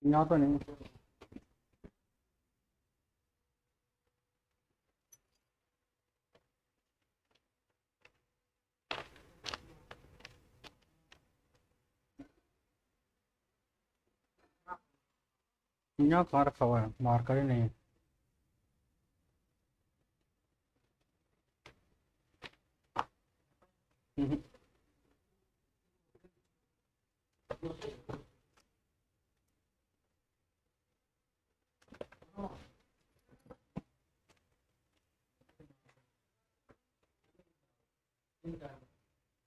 यहाँ तो नहीं। यहाँ कहाँ रखा हुआ है, मार्कर ही नहीं है। हम्म।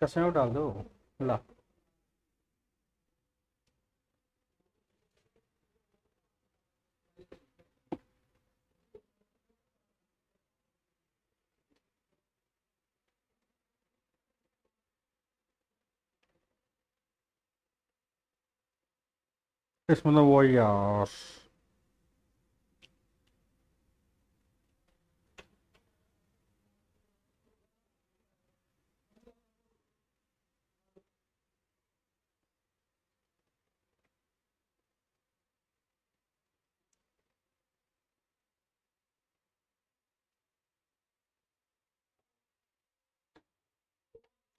कसम डाल दो। ला। इसमें तो वो यार।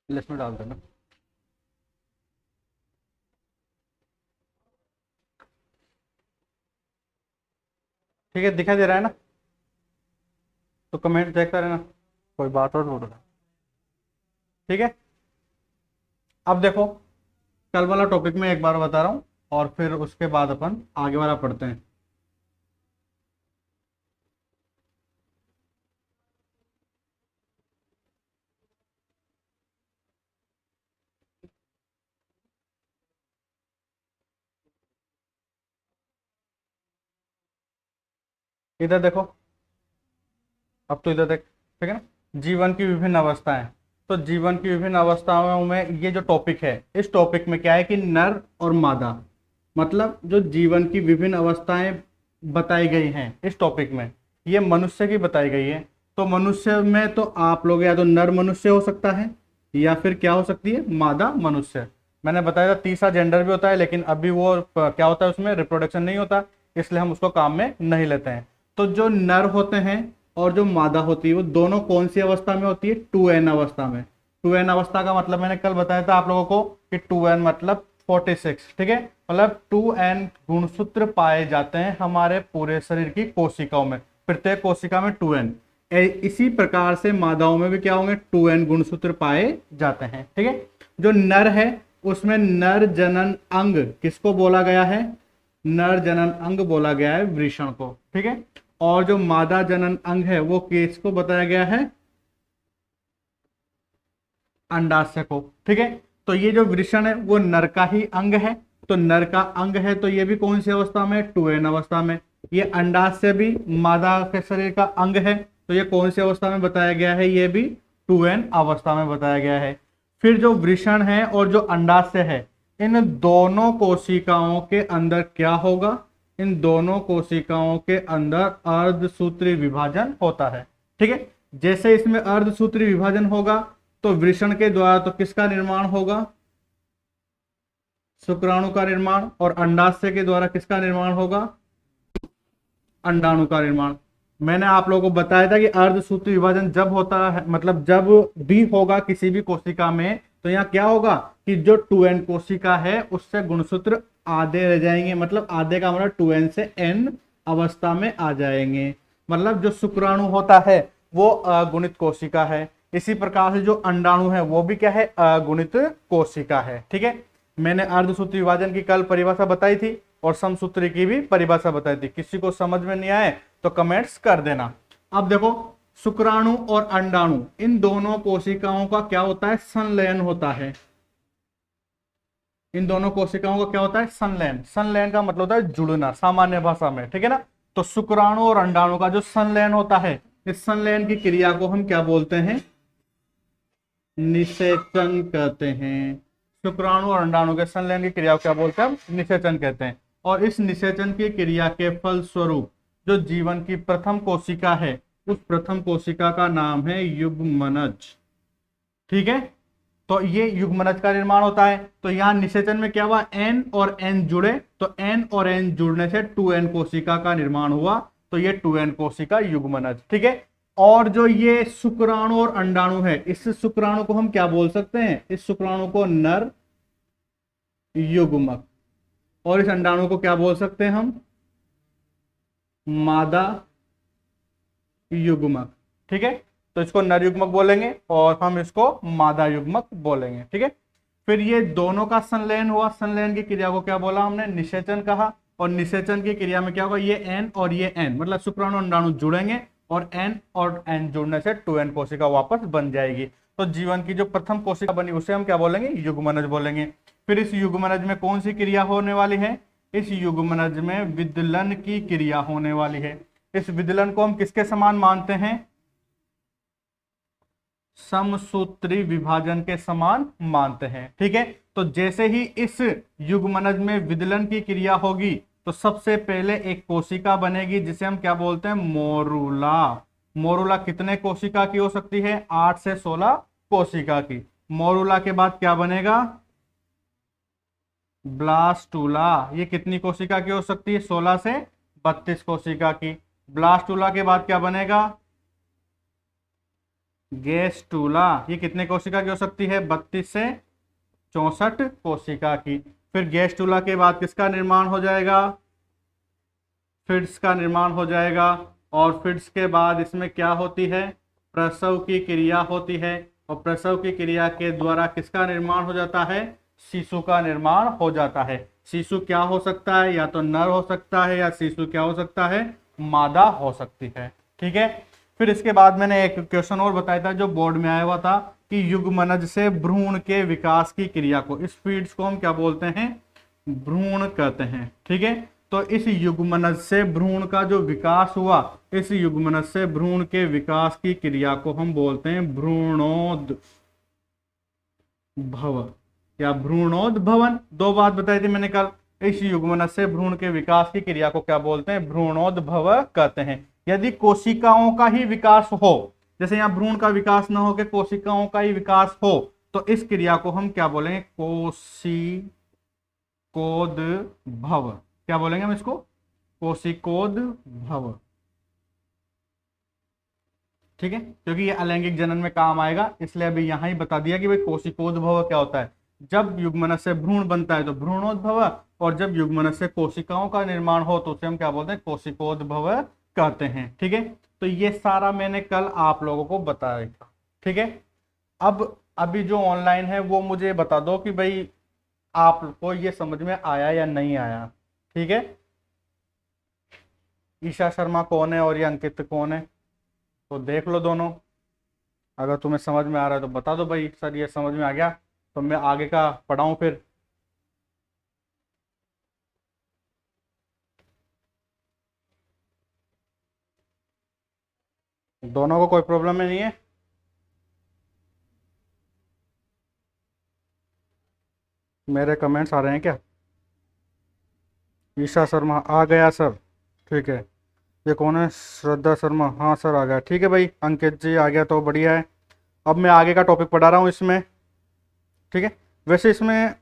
लिस्ट में डाल देना। ठीक है, दिखाई दे रहा है ना? तो कमेंट देखता रहना, कोई बात और ढूंढ रहा। ठीक है, अब देखो, कल वाला टॉपिक मैं एक बार बता रहा हूँ और फिर उसके बाद अपन आगे वाला पढ़ते हैं। इधर देखो, अब तो इधर देख। ठीक है ना, जीवन की विभिन्न अवस्थाएं। तो जीवन की विभिन्न अवस्थाओं में ये जो टॉपिक है, इस टॉपिक में क्या है कि नर और मादा, मतलब जो जीवन की विभिन्न अवस्थाएं बताई गई हैं इस टॉपिक में, ये मनुष्य की बताई गई है। तो मनुष्य में तो आप लोग या तो नर मनुष्य हो सकता है या फिर क्या हो सकती है, मादा मनुष्य। मैंने बताया था तीसरा जेंडर भी होता है, लेकिन अभी वो क्या होता है, उसमें रिप्रोडक्शन नहीं होता, इसलिए हम उसको काम में नहीं लेते हैं। तो जो नर होते हैं और जो मादा होती है वो दोनों कौन सी अवस्था में होती है, 2n अवस्था में। 2n अवस्था का मतलब मैंने कल बताया था आप लोगों को कि 2n मतलब 46। ठीक है, मतलब 2n गुणसूत्र पाए जाते हैं हमारे पूरे शरीर की कोशिकाओं में, प्रत्येक कोशिका में 2n। इसी प्रकार से मादाओं में भी क्या होंगे, 2n गुणसूत्र पाए जाते हैं। ठीक है, जो नर है उसमें नर जनन अंग किसको बोला गया है, नर जनन अंग बोला गया है वृषण को। ठीक है, और जो मादा जनन अंग है वो किसको बताया गया है, अंडाशय को। ठीक है, तो ये जो वृषण है वो नर का ही अंग है। तो नर का अंग है तो ये भी कौन सी अवस्था में, 2n अवस्था में। ये अंडाशय भी मादा के शरीर का अंग है, तो ये कौन सी अवस्था में बताया गया है, ये भी 2n अवस्था में बताया गया है। फिर जो वृषण है और जो अंडाशय है, इन दोनों कोशिकाओं के अंदर क्या होगा, इन दोनों कोशिकाओं के अंदर अर्धसूत्री विभाजन होता है। ठीक है, जैसे इसमें अर्धसूत्री विभाजन होगा तो वृषण के द्वारा तो किसका निर्माण होगा, शुक्राणु का निर्माण, और अंडाशय के द्वारा किसका निर्माण होगा, अंडाणु का निर्माण। मैंने आप लोगों को बताया था कि अर्धसूत्री विभाजन जब होता है, मतलब जब भी होगा किसी भी कोशिका में, तो यहाँ क्या होगा कि जो 2n कोशिका है उससे गुणसूत्र आधे रह जाएंगे, मतलब आधे का मतलब 2n से n अवस्था में आ जाएंगे। मतलब जो शुक्राणु होता है वो अगुणित कोशिका है, इसी प्रकार से जो अंडाणु है वो भी क्या है, अगुणित कोशिका है। ठीक है, मैंने अर्धसूत्री विभाजन की कल परिभाषा बताई थी और समसूत्री की भी परिभाषा बताई थी। किसी को समझ में नहीं आए तो कमेंट्स कर देना। अब देखो, शुक्राणु और अंडाणु इन दोनों कोशिकाओं का क्या होता है, संलयन होता है। इन दोनों कोशिकाओं का क्या होता है, संलयन। संलयन का मतलब होता है जुड़ना सामान्य भाषा में। ठीक है ना, तो शुक्राणु और अंडाणु का जो संलयन होता है, इस संलयन की क्रिया को हम क्या बोलते हैं, निषेचन कहते हैं। शुक्राणु और अंडाणु के संलयन की क्रिया को क्या बोलते हैं, हम निषेचन कहते हैं। और इस निषेचन की क्रिया के फल स्वरूप जो जीवन की प्रथम कोशिका है, उस प्रथम कोशिका का नाम है युग्मनज। ठीक है, तो ये युग्मनज का निर्माण होता है। तो यहाँ निषेचन में क्या हुआ, एन और एन जुड़े, तो एन और एन जुड़ने से 2n कोशिका का निर्माण हुआ, तो ये 2n कोशिका युग्मनज। ठीक है। और जो ये शुक्राणु और अंडाणु है, इस शुक्राणु को हम क्या बोल सकते हैं, इस शुक्राणु को नर युग्मक, और इस अंडाणु को क्या बोल सकते हैं हम, मादा युग्मक। ठीक है। तो इसको नर युग्मक बोलेंगे और हम इसको मादा युग्मक बोलेंगे। ठीक है। फिर ये दोनों का संलयन हुआ, संलयन की क्रिया को क्या बोला हमने, निषेचन कहा। और निषेचन की क्रिया में क्या होगा, ये एन और ये एन मतलब शुक्राणु अंडाणु जुड़ेंगे और एन जुड़ने से 2n कोशिका वापस बन जाएगी। तो जीवन की जो प्रथम कोशिका बनी उसे हम क्या बोलेंगे, युग्मनज बोलेंगे। फिर इस युग्मनज में कौन सी क्रिया होने वाली है, इस युग्मनज में विदलन की क्रिया होने वाली है। इस विदलन को हम किसके समान मानते हैं, समसूत्री विभाजन के समान मानते हैं। ठीक है। तो जैसे ही इस युग्मनज में विदलन की क्रिया होगी तो सबसे पहले एक कोशिका बनेगी जिसे हम क्या बोलते हैं, मोरूला। मोरूला कितने कोशिका की हो सकती है, 8 से 16 कोशिका की। मोरूला के बाद क्या बनेगा, ब्लास्टूला। ये कितनी कोशिका की हो सकती है, 16 से 32 कोशिका की। ब्लास्टूला के बाद क्या बनेगा, गेस्टूला। ये कितने कोशिका की हो सकती है, 32 से 64 कोशिका की। फिर गेस्टूला के बाद किसका निर्माण हो जाएगा, फिड्स का निर्माण हो जाएगा। और फिड्स के बाद इसमें क्या होती है, प्रसव की क्रिया होती है। और प्रसव की क्रिया के द्वारा किसका निर्माण हो जाता है, शिशु का निर्माण हो जाता है। शिशु क्या हो सकता है, या तो नर हो सकता है, या शिशु क्या हो सकता है, मादा हो सकती है। ठीक है। फिर इसके बाद मैंने एक क्वेश्चन और बताया था जो बोर्ड में आया हुआ था कि युग्मनज से भ्रूण के विकास की क्रिया को, इस फीड्स को हम क्या बोलते हैं, भ्रूण कहते हैं। ठीक है। तो इस युग्मनज से भ्रूण का जो विकास हुआ, इस युग्मनज से भ्रूण के विकास की क्रिया को हम बोलते हैं भ्रूणोद्भव या भ्रूणोद्भवन। दो बात बताई थी मैंने कल। इस युग्मनज से भ्रूण के विकास की क्रिया को क्या बोलते हैं, भ्रूणोद्भव कहते हैं। यदि कोशिकाओं का ही विकास हो, जैसे यहाँ भ्रूण का विकास न हो के कोशिकाओं का ही विकास हो, तो इस क्रिया को हम क्या बोलेंगे, कोशिकोद्भव। क्या बोलेंगे हम इसको, कोशिकोद्भव। ठीक है। क्योंकि ये अलैंगिक जनन में काम आएगा, इसलिए अभी यहां ही बता दिया कि भाई कोशिकोद्भव क्या होता है। जब युग्मनज से भ्रूण बनता है तो भ्रूणोद्भव, और जब युग्मनज से कोशिकाओं का निर्माण हो तो उसे हम क्या बोलते हैं, कोशिकोद्भव कहते हैं। ठीक है। तो ये सारा मैंने कल आप लोगों को बताया था। ठीक है। अब अभी जो ऑनलाइन है वो मुझे बता दो कि भाई आपको ये समझ में आया या नहीं आया। ठीक है। ईशा शर्मा कौन है और ये अंकित कौन है, तो देख लो दोनों। अगर तुम्हें समझ में आ रहा है तो बता दो भाई सर ये समझ में आ गया, तो मैं आगे का पढ़ाऊं फिर। दोनों को कोई प्रॉब्लम नहीं है। मेरे कमेंट्स आ रहे हैं क्या, ईशा शर्मा आ गया सर, ठीक है। ये कौन है, श्रद्धा शर्मा, हाँ सर आ गया, ठीक है भाई। अंकित जी आ गया तो बढ़िया है। अब मैं आगे का टॉपिक पढ़ा रहा हूँ इसमें। ठीक है। वैसे इसमें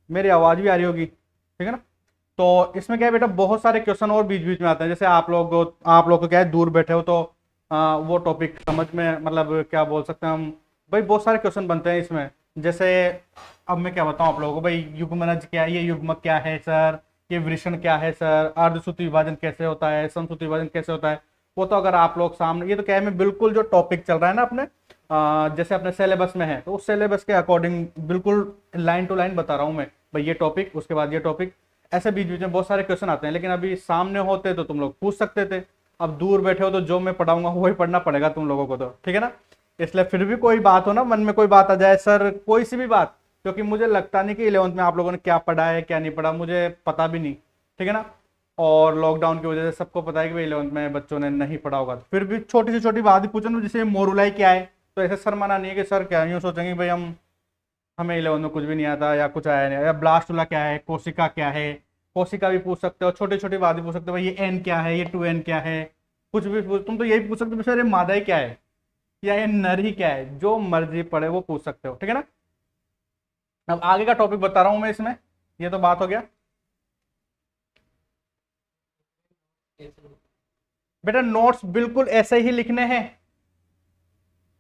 मेरी आवाज़ भी आ रही होगी, ठीक है ना। तो इसमें क्या है बेटा, बहुत सारे क्वेश्चन और बीच बीच में आते हैं। जैसे आप लोग को क्या है, दूर बैठे हो तो वो टॉपिक समझ में, मतलब क्या बोल सकते हैं हम, भाई बहुत सारे क्वेश्चन बनते हैं इसमें। जैसे अब मैं क्या बताऊं आप लोगों को, भाई युग्मनज क्या है, ये युग्मक क्या है सर, ये वृषण क्या है सर, अर्धसूत्री विभाजन कैसे होता है, समसूत्री विभाजन कैसे होता है, वो तो अगर आप लोग सामने, ये तो क्या है, मैं बिल्कुल जो टॉपिक चल रहा है ना अपने जैसे अपने सिलेबस में है, तो उस सिलेबस के अकॉर्डिंग बिल्कुल लाइन टू लाइन बता रहा हूँ मैं, भाई ये टॉपिक उसके बाद ये टॉपिक, ऐसे बीच बीच में बहुत सारे क्वेश्चन आते हैं। लेकिन अभी सामने होते तो तुम लोग पूछ सकते थे, अब दूर बैठे हो तो जो मैं पढ़ाऊंगा वही पढ़ना पड़ेगा तुम लोगों को, तो ठीक है ना। इसलिए फिर भी कोई बात हो ना, मन में कोई बात आ जाए सर, कोई सी भी बात, क्योंकि मुझे लगता नहीं कि 11th में आप लोगों ने क्या पढ़ा है क्या नहीं पढ़ा, मुझे पता भी नहीं, ठीक है ना। और लॉकडाउन की वजह से सबको पता है कि भाई 11th में बच्चों ने नहीं पढ़ा होगा, फिर भी छोटी से छोटी बात ही पूछो ना, जैसे मोरुलाई क्या है, तो ऐसे शर्माना नहीं है कि सर क्या, यूँ सोचेंगे भाई हमें 11th में कुछ भी नहीं आता या कुछ आया नहीं, या ब्लास्टुला क्या है, कोशिका क्या है, कोशिका भी पूछ सकते हो, छोटी छोटी बात भी पूछ सकते हो, भाई ये एन क्या है, ये 2n क्या है, कुछ भी पूछ, तुम तो यही पूछ सकते हो सर ये मादा ही क्या है या ये नर ही क्या है, जो मर्जी पड़े वो पूछ सकते हो, ठीक है ना। अब आगे का टॉपिक बता रहा हूं मैं इसमें, ये तो बात हो गया। बेटा नोट्स बिल्कुल ऐसे ही लिखने हैं।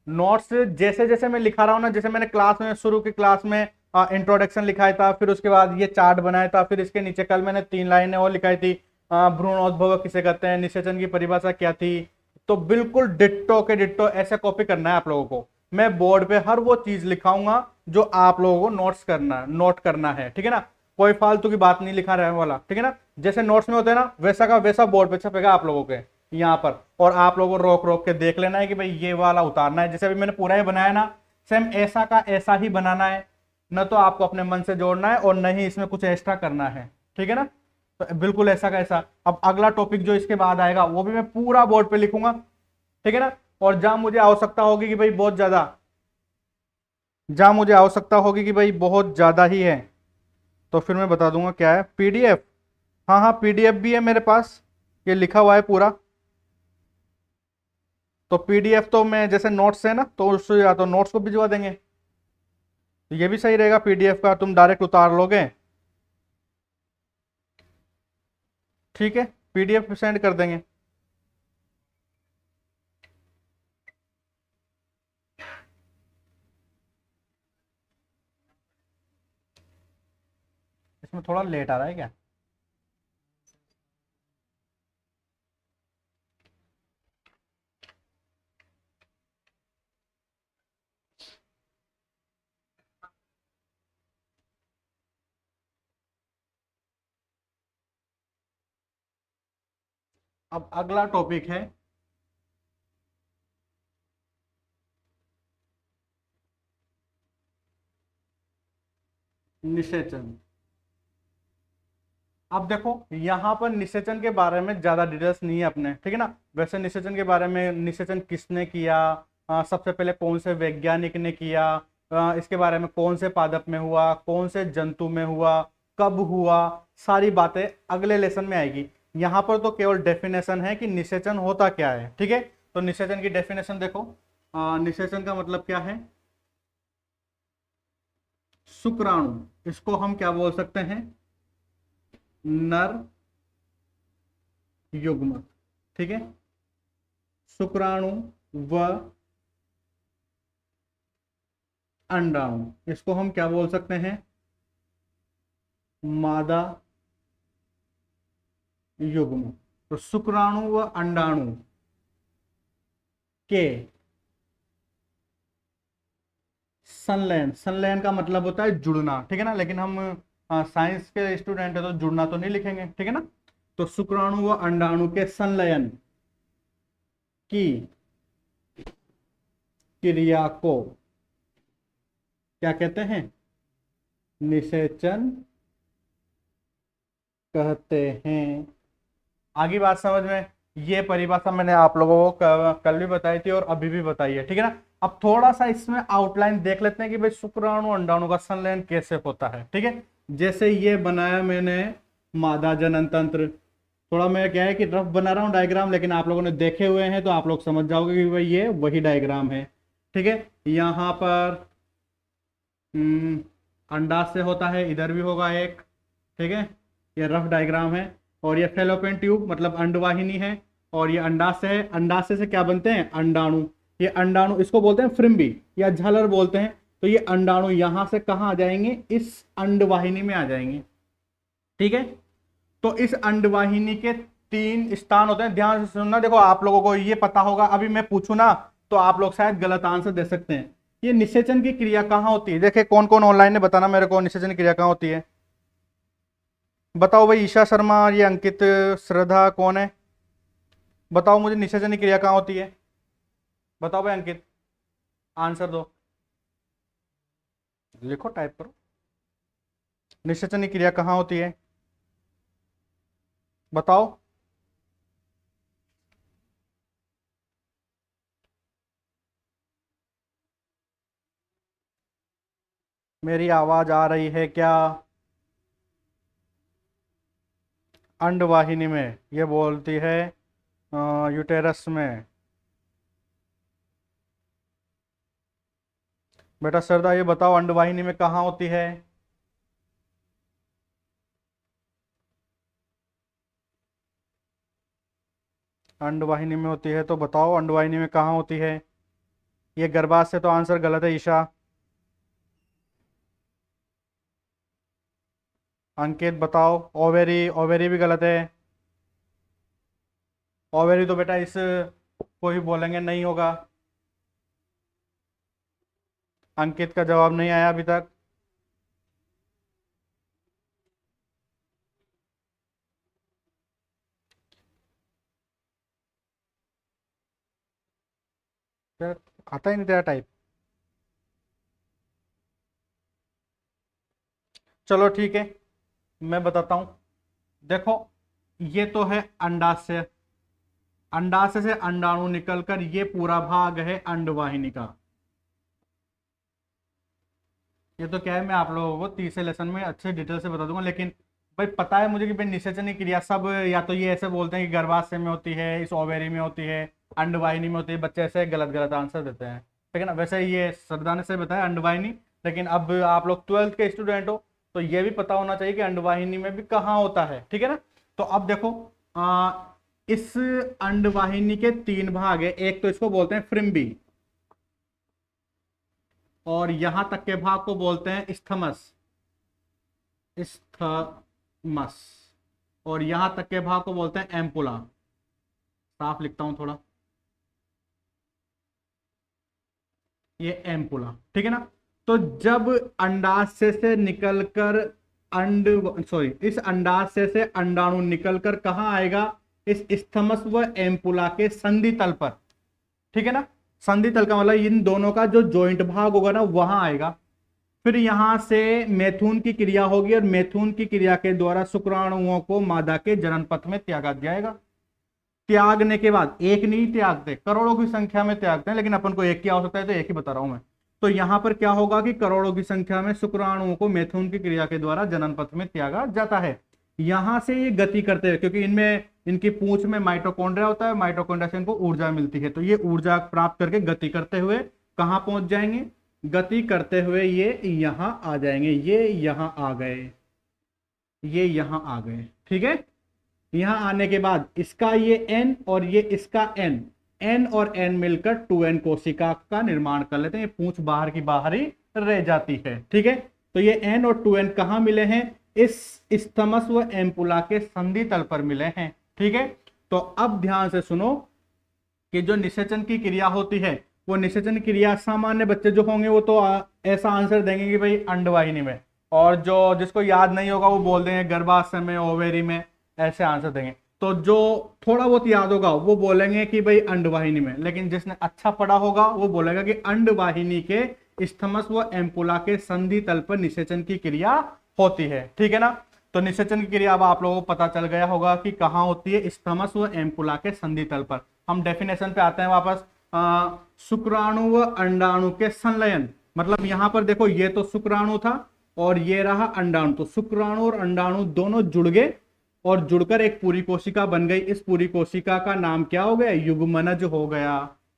नोट्स जैसे जैसे मैं लिखा रहा हूं ना, जैसे मैंने क्लास में शुरू की क्लास में इंट्रोडक्शन लिखाया था, फिर उसके बाद ये चार्ट बनाया था, फिर इसके नीचे कल मैंने 3 लाइनें और लिखाई थी, भ्रूणोद्भव किसे कहते हैं, निषेचन की परिभाषा क्या थी। तो बिल्कुल डिट्टो के डिट्टो ऐसे कॉपी करना है आप लोगों को। मैं बोर्ड पे हर वो चीज लिखाऊंगा जो आप लोगों को नोट करना है, ठीक है ना। कोई फालतू की बात नहीं लिखा रहने वाला, ठीक है ना। जैसे नोट्स में होते हैं ना, वैसा का वैसा बोर्ड पे छपेगा आप लोगों के यहाँ पर, और आप लोगों को रोक रोक के देख लेना है कि भाई ये वाला उतारना है। जैसे अभी मैंने पूरा ही बनाया ना, सेम ऐसा का ऐसा ही बनाना है। न तो आपको अपने मन से जोड़ना है और न ही इसमें कुछ एक्स्ट्रा करना है, ठीक है ना। तो बिल्कुल ऐसा का ऐसा। अब अगला टॉपिक जो इसके बाद आएगा वो भी मैं पूरा बोर्ड पे लिखूंगा, ठीक है ना। और जहां मुझे आवश्यकता होगी कि भाई बहुत ज्यादा, जहां मुझे आवश्यकता होगी कि भाई बहुत ज्यादा ही है, तो फिर मैं बता दूंगा क्या है, पीडीएफ। हाँ हाँ, पीडीएफ भी है मेरे पास, ये लिखा हुआ है पूरा। तो पीडीएफ तो मैं जैसे नोट्स है ना, तो उससे या तो नोट्स को भिजवा देंगे, तो ये भी सही रहेगा। पीडीएफ का तुम डायरेक्ट उतार लोगे, ठीक है, पीडीएफ सेंड कर देंगे। इसमें थोड़ा लेट आ रहा है क्या? अब अगला टॉपिक है निषेचन। अब देखो यहां पर निषेचन के बारे में ज्यादा डिटेल्स नहीं है अपने, ठीक है ना। वैसे निषेचन के बारे में, निषेचन किसने किया, सबसे पहले कौन से वैज्ञानिक ने किया, इसके बारे में कौन से पादप में हुआ, कौन से जंतु में हुआ, कब हुआ, सारी बातें अगले लेसन में आएगी। यहां पर तो केवल डेफिनेशन है कि निषेचन होता क्या है, ठीक है। तो निषेचन की डेफिनेशन देखो, निषेचन का मतलब क्या है, शुक्राणु, इसको हम क्या बोल सकते हैं, नर युग्म, ठीक है। शुक्राणु व अंडाणु, इसको हम क्या बोल सकते हैं, मादा युग्म। तो शुक्राणु व अंडाणु के संलयन, संलयन का मतलब होता है जुड़ना, ठीक है ना। लेकिन हम साइंस के स्टूडेंट है तो जुड़ना तो नहीं लिखेंगे, ठीक है ना। तो शुक्राणु व अंडाणु के संलयन की क्रिया को क्या कहते हैं, निषेचन कहते हैं। आगे बात समझ में, ये परिभाषा मैंने आप लोगों को कल भी बताई थी और अभी भी बताई है, ठीक है ना। अब थोड़ा सा इसमें आउटलाइन देख लेते हैं कि भाई शुक्राणु अंडाणु का संलयन कैसे होता है, ठीक है। जैसे ये बनाया मैंने मादा जनन तंत्र, थोड़ा मैं क्या है कि रफ बना रहा हूँ डायग्राम, लेकिन आप लोगों ने देखे हुए हैं तो आप लोग समझ जाओगे कि भाई ये वही डायग्राम है, ठीक है। यहाँ पर अंडाशय होता है, इधर भी होगा एक, ठीक है। ये रफ डायग्राम है। और ये फेलोपियन ट्यूब मतलब अंडवाहिनी है, और ये अंडाशय है। अंडाशय से क्या बनते हैं, अंडाणु। ये अंडाणु इसको बोलते हैं फ्रिम्बी या झालर बोलते हैं। तो ये अंडाणु यहां से कहाँ आ जाएंगे, इस अंडवाहिनी में आ जाएंगे, ठीक है। तो इस अंडवाहिनी के 3 स्थान होते हैं, ध्यान से सुनना। देखो आप लोगों को ये पता होगा, अभी मैं पूछू ना तो आप लोग शायद गलत आंसर दे सकते हैं। ये निषेचन की क्रिया कहाँ होती है, देखिए कौन कौन ऑनलाइन ने बताना मेरे को, निषेचन की क्रिया कहाँ होती है। बताओ भाई, ईशा शर्मा, ये अंकित, श्रद्धा, कौन है, बताओ मुझे निषेचन की क्रिया कहाँ होती है। बताओ भाई अंकित, आंसर दो, लिखो, टाइप करो, निषेचन की क्रिया कहाँ होती है, बताओ। मेरी आवाज आ रही है क्या, अंडवाहिनी में, ये बोलती है यूटेरस में। बेटा श्रद्धा ये बताओ अंडवाहिनी में कहाँ होती है? अंडवाहिनी में होती है तो बताओ अंडवाहिनी में कहाँ होती है? ये गर्भाशय से तो आंसर गलत है ईशा। अंकित बताओ। ओवेरी, ओवेरी भी गलत है। ओवेरी तो बेटा इस को ही बोलेंगे, नहीं होगा। अंकित का जवाब नहीं आया अभी तक। यार, आता ही नहीं तेरा टाइप। चलो ठीक है, मैं बताता हूं। देखो, ये तो है अंडाशय। अंडाशय से अंडाणु निकलकर ये पूरा भाग है अंडवाहिनी का। ये तो क्या है, मैं आप लोगों को तीसरे लेसन में अच्छे डिटेल से बता दूंगा, लेकिन भाई पता है मुझे कि भाई निषेचन की क्रिया सब या तो ये ऐसे बोलते हैं कि गर्भाशय में होती है, इस ओवेरी में होती है, अंडवाहिनी में होती है, बच्चे ऐसे गलत गलत आंसर देते हैं। ठीक है ना? वैसे ये श्रद्धा ने से बताया अंडवाहिनी, लेकिन अब आप लोग 12th के स्टूडेंट हो तो ये भी पता होना चाहिए कि अंडवाहिनी में भी कहाँ होता है। ठीक है ना? तो अब देखो, इस अंडवाहिनी के 3 भाग है। एक तो इसको बोलते हैं फ्रिम्बी, और यहां तक के भाग को बोलते हैं स्थमस, स्थमस, और यहां तक के भाग को बोलते हैं एम्पुला। साफ लिखता हूं थोड़ा, ये एम्पुला। ठीक है ना? तो जब अंडाशय से निकलकर अंड सॉरी इस अंडाशय से अंडाणु निकलकर कहां आएगा? इस स्थमस व एम्पुला के संधि तल पर। ठीक है ना? संधि तल का मतलब इन दोनों का जो जॉइंट भाग होगा ना, वहां आएगा। फिर यहां से मैथुन की क्रिया होगी, और मैथुन की क्रिया के द्वारा शुक्राणुओं को मादा के जनन पथ में त्यागा जाएगा। त्यागने के बाद एक नहीं त्यागते, करोड़ों की संख्या में त्यागते हैं, लेकिन अपन को एक की आवश्यकता है तो एक ही बता रहा हूं मैं। तो यहां पर क्या होगा कि करोड़ों की संख्या में शुक्राणुओं को मैथुन की क्रिया के द्वारा जनन पथ में त्यागा जाता है। यहां से ये गति करते हुए, क्योंकि इनमें इनकी पूंछ में माइटोकॉन्ड्रिया होता है, माइटोकॉन्ड्रिया से इनको ऊर्जा मिलती है, तो ये ऊर्जा प्राप्त करके गति करते हुए कहां पहुंच जाएंगे? गति करते हुए ये यहां आ जाएंगे। ये यहां आ गए, ये यहां आ गए। ठीक है? यहां आने के बाद इसका ये एन और ये इसका एन, एन और एन मिलकर 2n कोशिका का निर्माण कर लेते हैं। ये पूंछ बाहर की बाहर ही रह जाती है। ठीक है? तो ये एन और 2n कहां मिले हैं? इस स्थमस व एम्पुला के संधि तल पर मिले हैं। ठीक है? तो अब ध्यान से सुनो कि जो निषेचन की क्रिया होती है, वो निषेचन क्रिया सामान्य बच्चे जो होंगे वो तो ऐसा आंसर देंगे कि भाई अंडवाहिनी में, और जो जिसको याद नहीं होगा वो बोल देंगे गर्भाशय में, ओवेरी में, ऐसे आंसर देंगे। तो जो थोड़ा बहुत याद होगा वो बोलेंगे कि भाई अंडवाहिनी में, लेकिन जिसने अच्छा पढ़ा होगा वो बोलेगा कि अंडवाहिनी के स्थमस व एम्पुला के संधि तल पर निषेचन की क्रिया होती है। ठीक है ना? तो निषेचन की क्रिया अब आप लोगों को पता चल गया होगा कि कहां होती है, स्थमस व एम्पुला के संधि तल पर। हम डेफिनेशन पे आते हैं वापस। शुक्राणु व अंडाणु के संलयन, मतलब यहां पर देखो ये तो शुक्राणु था और ये रहा अंडाणु, तो शुक्राणु और अंडाणु दोनों जुड़ गए और जुड़कर एक पूरी कोशिका बन गई। इस पूरी कोशिका का नाम क्या हो गया? युग्मनज हो गया।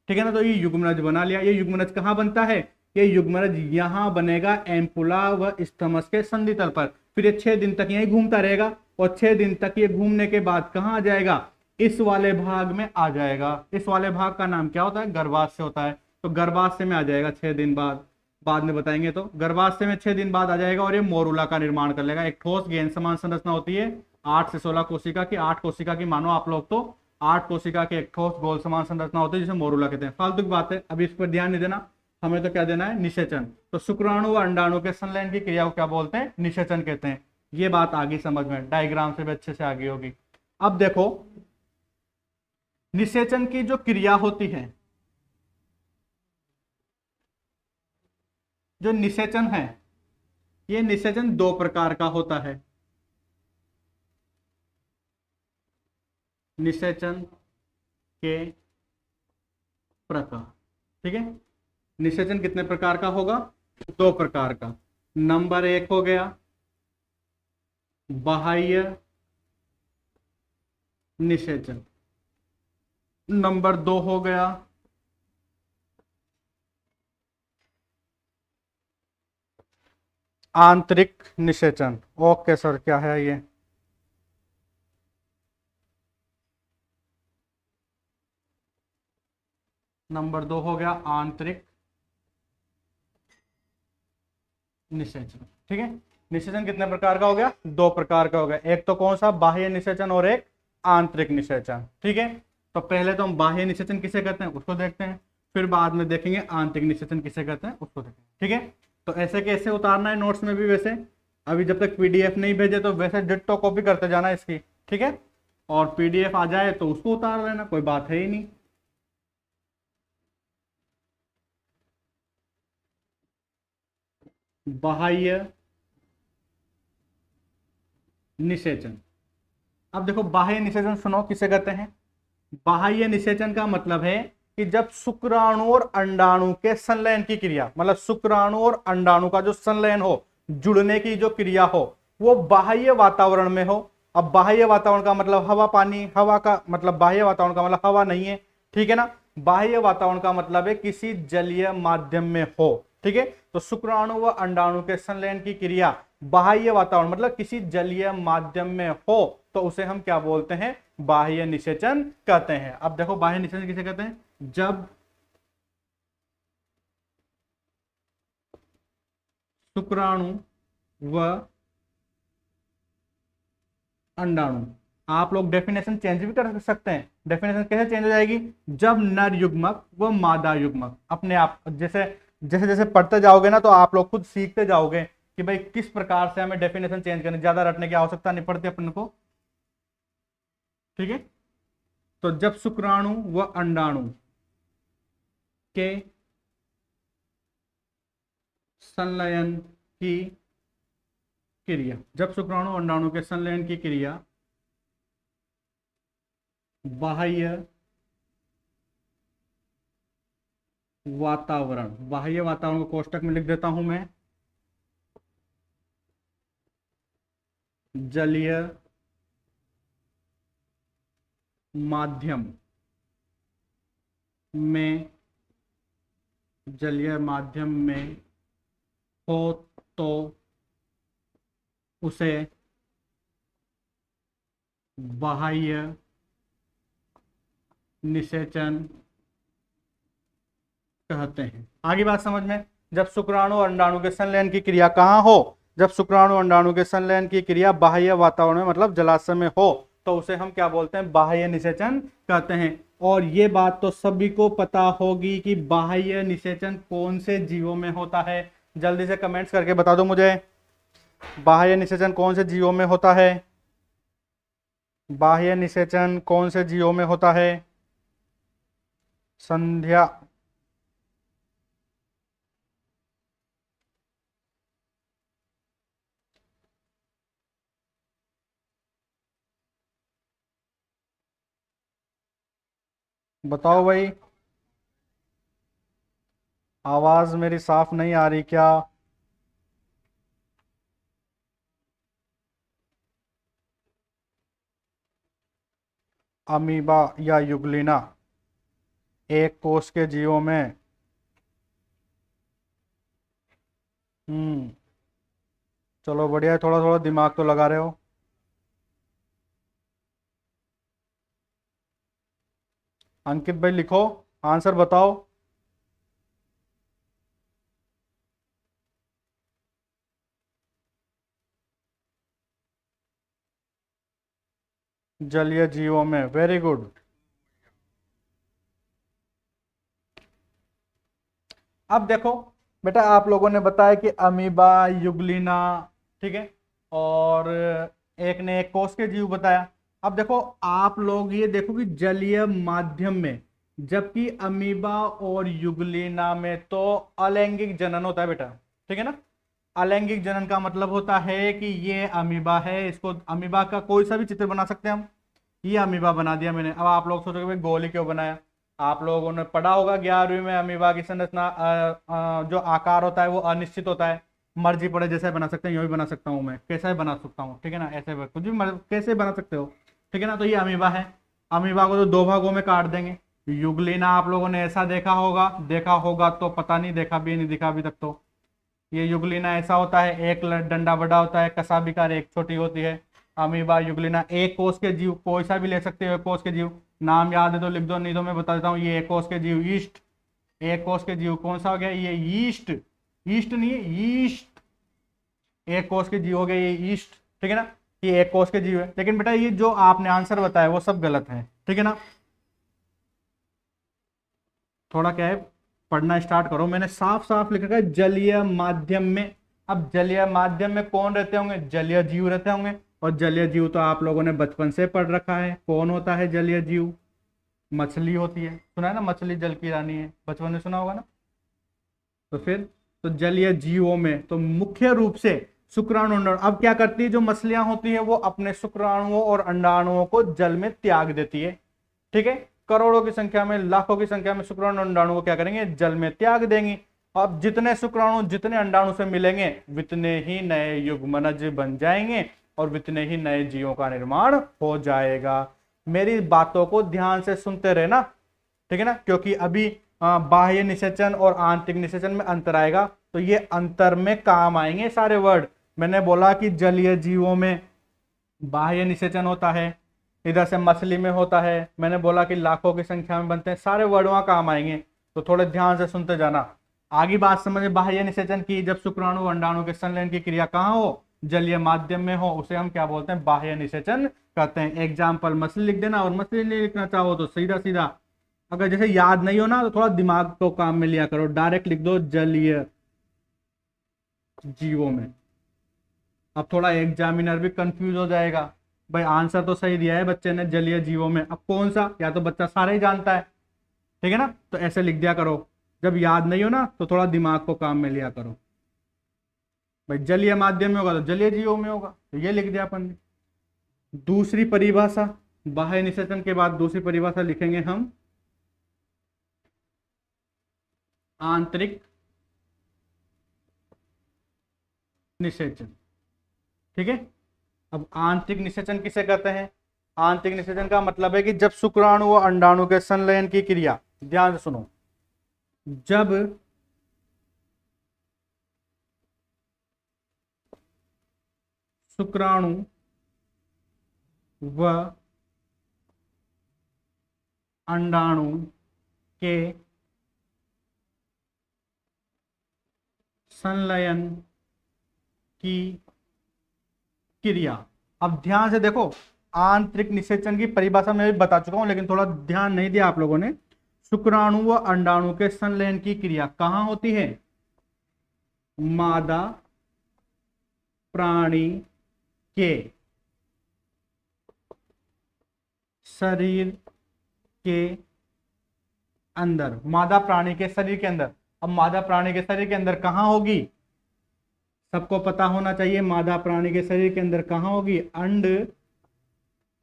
ठीक है ना? तो ये युग्मनज बना लिया। ये युग्मनज कहां बनता है? ये युग्मनज यहां बनेगा एम्पुला व स्थमस के संधि तल पर। फिर ये 6 दिन तक यहीं घूमता रहेगा, और 6 दिन तक ये घूमने के बाद कहां आ जाएगा? इस वाले भाग में आ जाएगा। इस वाले भाग का नाम क्या होता है? गर्भाशय होता है। तो गर्भाशय में आ जाएगा 6 दिन बाद, बाद में बताएंगे। तो गर्भाशय में 6 दिन बाद आ जाएगा और ये मोरुला का निर्माण कर लेगा। एक ठोस गेंद समान संरचना होती है 8 से 16 कोशिका की। 8 कोशिका की मानो आप लोग, तो 8 कोशिका की एक ठोस गोल समान संरचना होती है जिसे मोरुला कहते हैं। फालतू की बात है, अभी इस पर ध्यान नहीं देना। हमें तो क्या देना है? निषेचन। तो शुक्राणु व अंडाणु के संलयन की क्रिया को क्या बोलते हैं? निषेचन कहते हैं। ये बात आगे समझ में, डायग्राम से भी अच्छे से आगे होगी। अब देखो, निषेचन की जो क्रिया होती है, जो निषेचन है, ये निषेचन 2 प्रकार का होता है। निषेचन के प्रकार, ठीक है? निषेचन कितने प्रकार का होगा? 2 प्रकार का। नंबर 1 हो गया बाह्य निषेचन, नंबर 2 हो गया आंतरिक निषेचन। ओके सर, क्या है ये? नंबर 2 हो गया आंतरिक निषेचन। ठीक है, निषेचन कितने प्रकार का हो गया? 2 प्रकार का हो गया। एक तो कौन सा? बाह्य निषेचन, और एक आंतरिक निषेचन। ठीक है, तो पहले तो हम बाह्य निषेचन किसे कहते हैं उसको देखते हैं, फिर बाद में देखेंगे आंतरिक निषेचन किसे कहते हैं उसको देखेंगे। ठीक है, तो ऐसे कैसे उतारना है नोट्स में भी, वैसे अभी जब तक पीडीएफ नहीं भेजे तो वैसे डिट्टो कॉपी करते जाना इसकी। ठीक है, और पीडीएफ आ जाए तो उसको उतार लेना, कोई बात है ही नहीं। बाह्य निषेचन। अब देखो बाह्य निषेचन सुनो किसे कहते हैं। बाह्य निषेचन का मतलब है कि जब शुक्राणु और अंडाणु के संलयन की क्रिया, मतलब शुक्राणु और अंडाणु का जो संलयन हो, जुड़ने की जो क्रिया हो, वो बाह्य वातावरण में हो। अब बाह्य वातावरण का मतलब हवा पानी, हवा का मतलब बाह्य वातावरण का मतलब हवा नहीं है। ठीक है ना, बाह्य वातावरण का मतलब है किसी जलीय माध्यम में हो। ठीक है, तो शुक्राणु व अंडाणु के संलयन की क्रिया बाह्य वातावरण मतलब किसी जलीय माध्यम में हो तो उसे हम क्या बोलते हैं? बाह्य निषेचन कहते हैं। अब देखो बाह्य निषेचन किसे कहते हैं? जब शुक्राणु व अंडाणु, आप लोग डेफिनेशन चेंज भी कर सकते हैं। डेफिनेशन कैसे चेंज हो जाएगी? जब नर युग्मक व मादा युग्मक अपने आप जैसे जैसे जैसे पढ़ते जाओगे ना तो आप लोग खुद सीखते जाओगे कि भाई किस प्रकार से हमें डेफिनेशन चेंज करनी, ज्यादा रटने की आवश्यकता नहीं पड़ती अपन को। ठीक है, तो जब शुक्राणु व अंडाणु के संलयन की क्रिया, जब शुक्राणु अंडाणु के संलयन की क्रिया बाह्य वातावरण, बाह्य वातावरण को कोष्टक में लिख देता हूं मैं, जलीय माध्यम में, जलीय माध्यम में हो तो उसे बाह्य निषेचन कहते हैं। आगे बात समझ में? जब शुक्राणु और अंडाणु के संलयन की क्रिया कहां हो? जब शुक्राणु अंडाणु के संलयन की क्रिया बाह्य वातावरण में मतलब जलाशय में हो तो उसे हम क्या बोलते हैं? बाह्य निषेचन कहते हैं। और ये बात तो सभी को पता होगी कि बाह्य निषेचन कौन से जीवों में होता है। जल्दी से कमेंट्स करके बता दो मुझे, बाह्य निषेचन कौन से जीवों में होता है? बाह्य निषेचन कौन से जीवों में होता है? संध्या, बताओ भाई। आवाज मेरी साफ नहीं आ रही क्या? अमीबा या युगलिना एक कोष के जीवों में, चलो बढ़िया है, थोड़ा थोड़ा दिमाग तो लगा रहे हो। अंकित भाई लिखो, आंसर बताओ। जलीय जीवों में, वेरी गुड। अब देखो बेटा, आप लोगों ने बताया कि अमीबा, युगलिना, ठीक है, और एक ने एक कोष के जीव बताया। अब देखो आप लोग ये देखो कि जलीय माध्यम में, जबकि अमीबा और युगलिना में तो अलैंगिक जनन होता है बेटा। ठीक है ना, अलैंगिक जनन का मतलब होता है कि ये अमीबा है, इसको अमीबा का कोई सा भी चित्र बना सकते हैं हम। ये अमीबा बना दिया मैंने। अब आप लोग सोचोगे भाई गोली क्यों बनाया? आप लोगों ने पढ़ा होगा 11वीं में अमीबा की संरचना, जो आकार होता है वो अनिश्चित होता है। मर्जी पड़े जैसे बना सकते हैं, यूं भी बना सकता हूं मैं, कैसा भी बना सकता हूँ। ठीक है ना, ऐसे कुछ भी कैसे बना सकते हो। ठीक है ना, तो ये अमीबा है। अमीबा को तो 2 भागों में काट देंगे। युगलिना आप लोगों ने ऐसा देखा होगा, देखा होगा तो पता नहीं, देखा भी नहीं, दिखा अभी तक तो। ये युगलिना ऐसा होता है, एक डंडा बड़ा होता है, कसाबिकार एक छोटी होती है। अमीबा, युगलिना, एक कोष के जीव, कोई सा भी ले सकते हो, एक कोष के जीव। नाम याद है तो लिख दो, नहीं तो मैं बता देता हूँ। ये एक कोष के जीव ईस्ट, एक कोष के जीव कौन सा हो गया, ये ईस्ट, ईस्ट नहीं है ईस्ट, एक कोष के जीव हो गया ये ईस्ट, ठीक है ना। ये एक कोष के जीव है, लेकिन बेटा ये जो आपने आंसर बताया वो सब गलत है, ठीक है ना। थोड़ा क्या है, पढ़ना स्टार्ट करो। मैंने साफ साफ लिखा है जलीय माध्यम में। अब जलीय माध्यम में कौन रहते होंगे, जलीय जीव रहते होंगे। और जलीय जीव तो आप लोगों ने बचपन से पढ़ रखा है। कौन होता है जलीय जीव, मछली होती है, सुना है ना, मछली जल की रानी है, बचपन में सुना होगा ना। तो फिर तो जलीय जीवों में तो मुख्य रूप से शुक्राणु अंडाणु। अब क्या करती है, जो मछलियां होती है वो अपने शुक्राणुओं और अंडाणुओं को जल में त्याग देती है, ठीक है। करोड़ों की संख्या में, लाखों की संख्या में शुक्राणु अंडाणु को क्या करेंगे, जल में त्याग देंगी। अब जितने शुक्राणु जितने अंडाणु से मिलेंगे उतने ही नए युग्मनज बन जाएंगे और उतने ही नए जीवों का निर्माण हो जाएगा। मेरी बातों को ध्यान से सुनते रहना, ठीक है ना, क्योंकि अभी बाह्य निषेचन और आंतरिक निषेचन में अंतर आएगा, तो ये अंतर में काम आएंगे सारे वर्ड। मैंने बोला कि जलीय जीवों में बाह्य निषेचन होता है, इधर से मछली में होता है। मैंने बोला कि लाखों की संख्या में बनते हैं, सारे वर्ड वहां काम आएंगे, तो थोड़े ध्यान से सुनते जाना। आगे बात समझे, बाह्य निषेचन की, जब शुक्राणु अंडाणु के संलयन की क्रिया कहाँ हो, जलीय माध्यम में हो, उसे हम क्या बोलते हैं, बाह्य निषेचन कहते हैं। एग्जाम्पल मछली लिख देना, और मछली नहीं लिखना चाहो तो सीधा सीधा, अगर जैसे याद नहीं हो ना तो थोड़ा दिमाग को काम में लिया करो, डायरेक्ट लिख दो जलीय जीवों में। अब थोड़ा एग्जामिनर भी कंफ्यूज हो जाएगा, भाई आंसर तो सही दिया है बच्चे ने जलीय जीवों में, अब कौन सा, या तो बच्चा सारा ही जानता है, ठीक है ना, तो ऐसे लिख दिया करो। जब याद नहीं हो ना तो थोड़ा दिमाग को काम में लिया करो। भाई जलीय माध्यम में होगा तो जलीय जीवों में होगा, तो ये लिख दिया अपन ने। दूसरी परिभाषा, बाह्य निषेचन के बाद दूसरी परिभाषा लिखेंगे हम आंतरिक निषेचन, ठीक है। अब आंतरिक निषेचन किसे कहते हैं, आंतरिक निषेचन का मतलब है कि जब शुक्राणु व अंडाणु के संलयन की क्रिया, ध्यान से सुनो, जब शुक्राणु व अंडाणु के संलयन की क्रिया। अब ध्यान से देखो, आंतरिक निषेचन की परिभाषा मैं भी बता चुका हूं, लेकिन थोड़ा ध्यान नहीं दिया आप लोगों ने। शुक्राणु व अंडाणु के संलयन की क्रिया कहां होती है, मादा प्राणी के शरीर के अंदर, मादा प्राणी के शरीर के अंदर। अब मादा प्राणी के शरीर के अंदर कहां होगी, सबको पता होना चाहिए, मादा प्राणी के शरीर के अंदर कहां होगी, अंड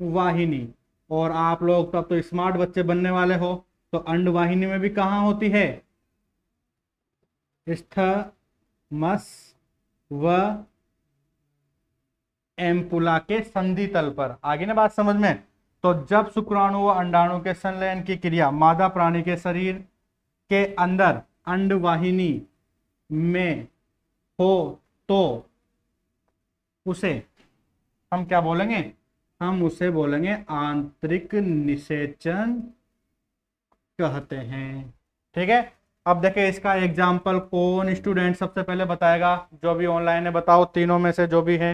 वाहिनी। और आप लोग तब तो स्मार्ट बच्चे बनने वाले हो, तो अंड वाहिनी में भी कहां होती है, स्थमस व एम्पुला के संधि तल पर। आगे ना बात समझ में। तो जब शुक्राणु व अंडाणु के संलयन की क्रिया मादा प्राणी के शरीर के अंदर अंड वाहिनी में हो तो उसे हम क्या बोलेंगे, हम उसे बोलेंगे आंतरिक निषेचन कहते हैं, ठीक है। अब देखिए इसका एग्जाम्पल कौन स्टूडेंट सबसे पहले बताएगा, जो भी ऑनलाइन है बताओ, तीनों में से जो भी है।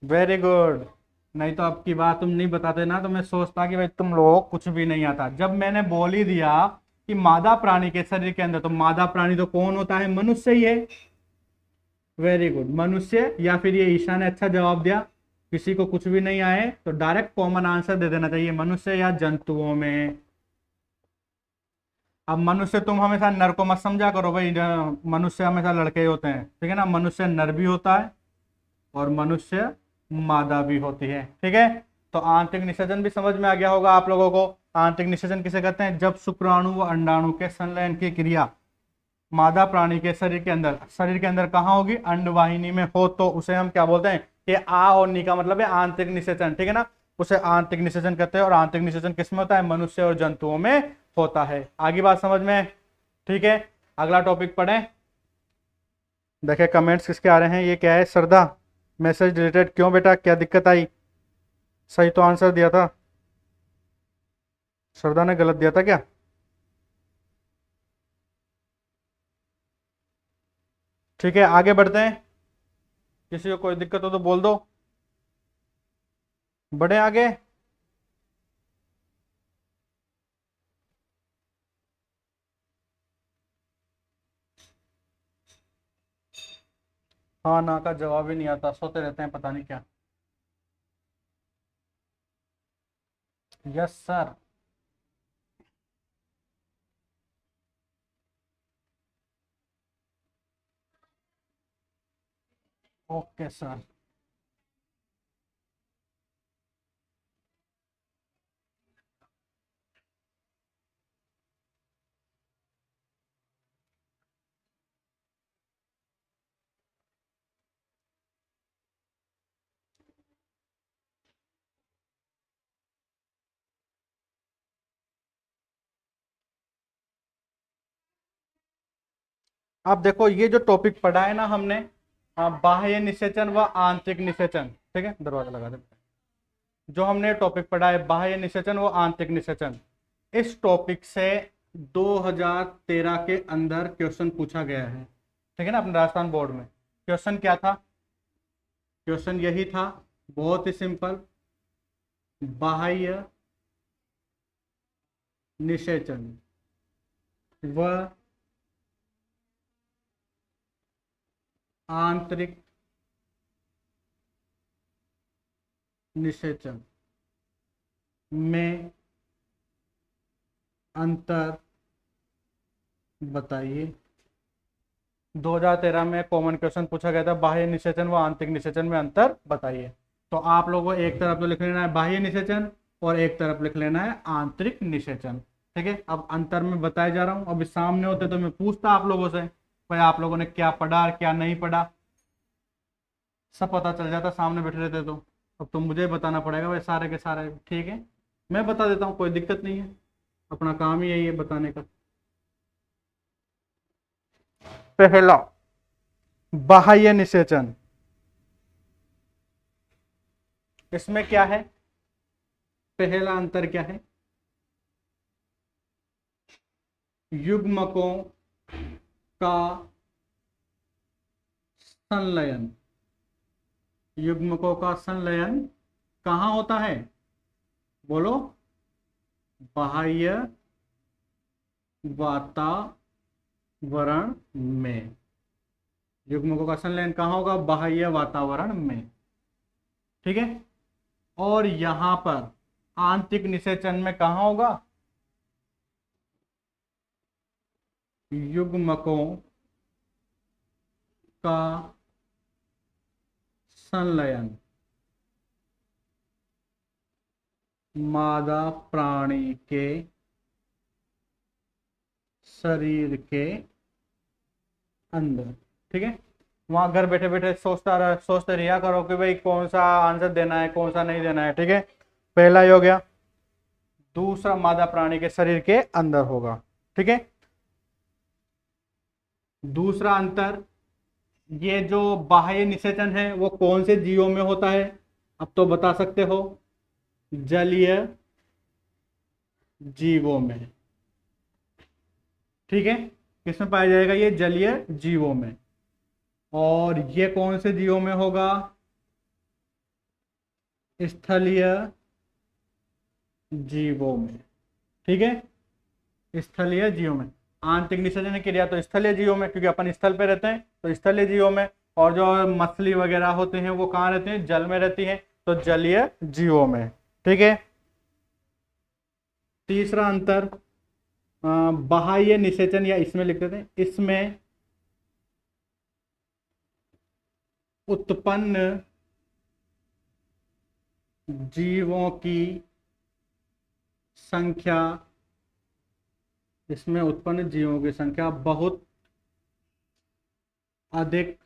Very good. नहीं तो अब की बात तुम नहीं बताते ना तो मैं सोचता कि भाई तुम लोगों को कुछ भी नहीं आता। जब मैंने बोल ही दिया कि मादा प्राणी के शरीर के अंदर, तो मादा प्राणी तो कौन होता है, मनुष्य ही है। वेरी गुड, मनुष्य। या फिर ये ईशा ने अच्छा जवाब दिया, किसी को कुछ भी नहीं आए तो डायरेक्ट कॉमन आंसर दे देना चाहिए, मनुष्य या जंतुओं में। अब मनुष्य तुम हमेशा नर को मत समझा करो भाई, मनुष्य हमेशा लड़के ही होते हैं, ठीक है ना। मनुष्य नर भी होता है और मनुष्य मादा भी होती है, ठीक है। तो आंतरिक निषेचन भी समझ में आ गया होगा आप लोगों को। आंतरिक निषेचन किसे कहते हैं, जब शुक्राणु व अंडाणु के संलयन की क्रिया मादा प्राणी के शरीर के अंदर कहाँ होगी, अंड वाहिनी में हो तो उसे हम क्या बोलते हैं, ये आ और नी का मतलब है आंतरिक निषेचन, ठीक है ना। उसे आंतरिक निषेचन कहते हैं। और आंतरिक निषेचन किसमें होता है? मनुष्य और जंतुओं में होता है। आगे बात समझ में? ठीक है, अगला टॉपिक पढ़ें। देखे कमेंट्स किसके आ रहे हैं। ये क्या है? श्रद्धा, मैसेज डिलीटेड क्यों बेटा, क्या दिक्कत आई? सही तो आंसर दिया था। श्रद्धा ने गलत दिया था क्या? ठीक है, आगे बढ़ते हैं। किसी को कोई दिक्कत हो तो बोल दो, बढ़े आगे। हाँ ना का जवाब ही नहीं आता, सोते रहते हैं पता नहीं क्या। Yes sir. Okay sir. अब देखो ये जो टॉपिक पढ़ा है ना हमने, बाह्य निषेचन व आंतरिक निषेचन, ठीक है, दरवाजा लगा दे। जो हमने टॉपिक पढ़ा है बाह्य निषेचन व आंतरिक निषेचन, इस टॉपिक से 2013 के अंदर क्वेश्चन पूछा गया है, ठीक है ना, अपने राजस्थान बोर्ड में। क्वेश्चन क्या था? क्वेश्चन यही था, बहुत ही सिंपल, बाह्य निषेचन व आंतरिक निषेचन में अंतर बताइए। 2013 में कॉमन क्वेश्चन पूछा गया था, बाह्य निषेचन व आंतरिक निषेचन में अंतर बताइए। तो आप लोगों को एक तरफ तो लिख लेना है बाह्य निषेचन और एक तरफ लिख लेना है आंतरिक निषेचन, ठीक है। अब अंतर में बताया जा रहा हूं, अभी सामने होते तो मैं पूछता आप लोगों से, भाई आप लोगों ने क्या पढ़ा और क्या नहीं पढ़ा, सब पता चल जाता सामने बैठे रहते तो। अब तो मुझे बताना पड़ेगा भाई सारे के सारे, ठीक है, मैं बता देता हूँ, कोई दिक्कत नहीं है, अपना काम ही यही है बताने का। पहला, बाह्य निषेचन, इसमें क्या है? पहला अंतर क्या है? युग्मकों का संलयन। युग्मकों का संलयन कहाँ होता है? बोलो। बाह्य वातावरण में। युग्मकों का संलयन कहाँ होगा? बाह्य वातावरण में, ठीक है। और यहां पर आंतरिक निषेचन में कहाँ होगा? युग्मकों का संलयन मादा प्राणी के शरीर के अंदर, ठीक है। वहां घर बैठे बैठे सोचते रहा करो कि भाई कौन सा आंसर देना है कौन सा नहीं देना है, ठीक है। पहला हो गया। दूसरा, मादा प्राणी के शरीर के अंदर होगा, ठीक है। दूसरा अंतर, ये जो बाह्य निषेचन है वो कौन से जीवों में होता है? अब तो बता सकते हो, जलीय जीवों में, ठीक है। किसमें पाया जाएगा? ये जलीय जीवों में। और ये कौन से जीवों में होगा? स्थलीय जीवों में, ठीक है, स्थलीय जीवों में। आंतरिक निषेचन क्रिया तो स्थलीय जीवों में, क्योंकि अपन स्थल पे रहते हैं तो स्थलीय जीवों में। और जो मछली वगैरह होते हैं वो कहाँ रहते हैं? जल में रहती है, तो जलीय जीवों में, ठीक है। तीसरा अंतर, बाह्य निषेचन, या इसमें लिख देते हैं, इसमें उत्पन्न जीवों की संख्या, इसमें उत्पन्न जीवों की संख्या बहुत अधिक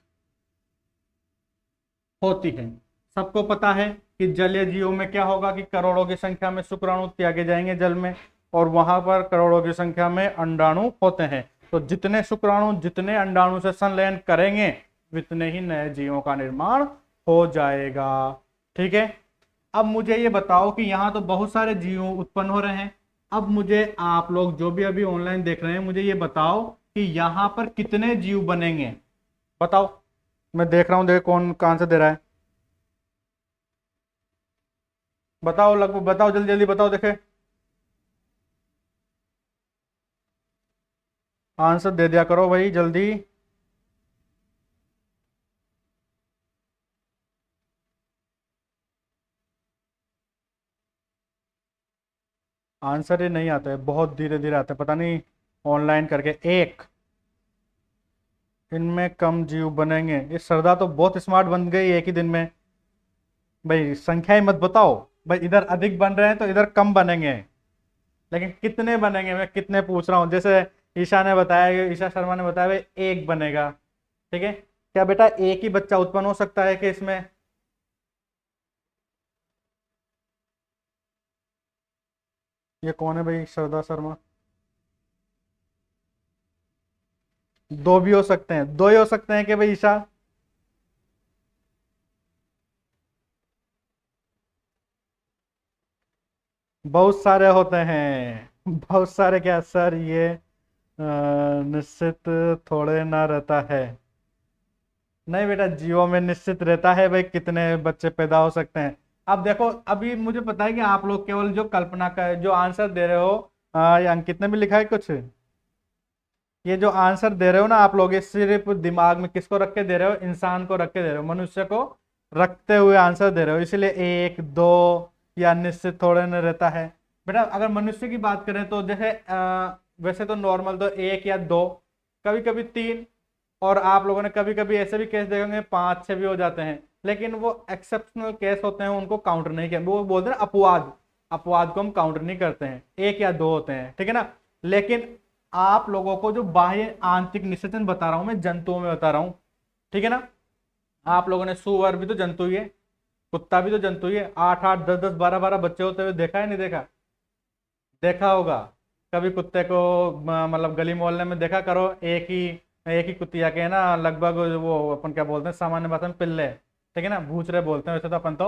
होती है। सबको पता है कि जलीय जीवों में क्या होगा कि करोड़ों की संख्या में शुक्राणु त्यागे जाएंगे जल में, और वहां पर करोड़ों की संख्या में अंडाणु होते हैं। तो जितने शुक्राणु जितने अंडाणु से संलयन करेंगे उतने ही नए जीवों का निर्माण हो जाएगा। ठीक है, अब मुझे ये बताओ कि यहाँ तो बहुत सारे जीव उत्पन्न हो रहे हैं। अब मुझे आप लोग जो भी अभी ऑनलाइन देख रहे हैं मुझे ये बताओ कि यहाँ पर कितने जीव बनेंगे, बताओ। मैं देख रहा हूं, देख कौन कहां से दे रहा है, बताओ, लगभग बताओ, जल्दी जल्दी बताओ, देखे आंसर दे दिया करो भाई जल्दी। आंसर ही नहीं आते हैं, बहुत धीरे धीरे आते हैं, पता नहीं ऑनलाइन करके। एक, इनमें कम जीव बनेंगे। ये श्रद्धा तो बहुत स्मार्ट बन गई एक ही दिन में। भाई संख्या ही मत बताओ, भाई इधर अधिक बन रहे हैं तो इधर कम बनेंगे, लेकिन कितने बनेंगे मैं कितने पूछ रहा हूँ। जैसे ईशा ने बताया, ईशा शर्मा ने बताया भाई एक बनेगा। ठीक है, क्या बेटा एक ही बच्चा उत्पन्न हो सकता है कि इसमें? ये कौन है भाई? श्रद्धा शर्मा। दो भी हो सकते हैं, दो ही हो सकते हैं कि भाई ईशा? बहुत सारे होते हैं, बहुत सारे। क्या सर ये निश्चित थोड़े ना रहता है। नहीं बेटा, जीवो में निश्चित रहता है भाई कितने बच्चे पैदा हो सकते हैं। अब देखो, अभी मुझे पता है कि आप लोग केवल जो कल्पना का जो आंसर दे रहे हो, ये अंकित ने भी लिखा है कुछ, ये जो आंसर दे रहे हो ना आप लोग, ये सिर्फ दिमाग में किसको रख के दे रहे हो? इंसान को रख के दे रहे हो, मनुष्य को रखते हुए आंसर दे रहे हो, इसलिए एक दो या निश्चित थोड़े न रहता है। बेटा अगर मनुष्य की बात करें तो जैसे वैसे तो नॉर्मल तो एक या दो, कभी कभी तीन, और आप लोगों ने कभी कभी ऐसे भी केस देखे होंगे पांच छह भी हो जाते हैं, लेकिन वो एक्सेप्शनल केस होते हैं, उनको काउंटर नहीं किया। वो बोलते हैं अपवाद, अपवाद को हम काउंटर नहीं करते हैं, एक या दो होते हैं। ठीक है ना, लेकिन आप लोगों को जो बाह्य आंतरिक निषेचन बता रहा हूं मैं, जंतुओं में बता रहा हूं। ठीक है ना, आप लोगों ने सुअर भी तो जंतु ही है, कुत्ता भी तो जंतु ही है। आठ आठ दस दस बारह बारह बच्चे होते हुए देखा है नहीं देखा? देखा होगा कभी कुत्ते को, मतलब गली मोहल्ले में देखा करो, एक ही कुतिया के ना लगभग, वो अपन क्या बोलते हैं सामान्य भाषा में, पिल्ले। ठीक है ना, भूचरे बोलते हैं वैसे तो अपन तो,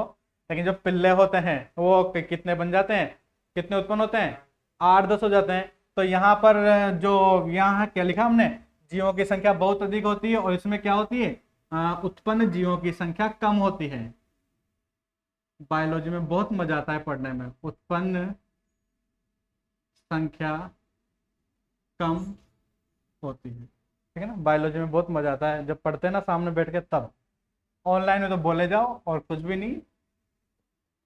लेकिन जो पिल्ले होते हैं वो कितने बन जाते हैं, कितने उत्पन्न होते हैं? 8-10 हो जाते हैं। तो यहाँ पर जो यहाँ क्या लिखा हमने, जीवों की संख्या बहुत अधिक होती है और इसमें क्या होती है, उत्पन्न जीवों की संख्या कम होती है। बायोलॉजी में बहुत मजा आता है पढ़ने में। उत्पन्न संख्या कम होती है। ठीक है ना, बायोलॉजी में बहुत मजा आता है जब पढ़ते हैं ना सामने बैठ के, तब। ऑनलाइन में तो बोले जाओ और कुछ भी नहीं।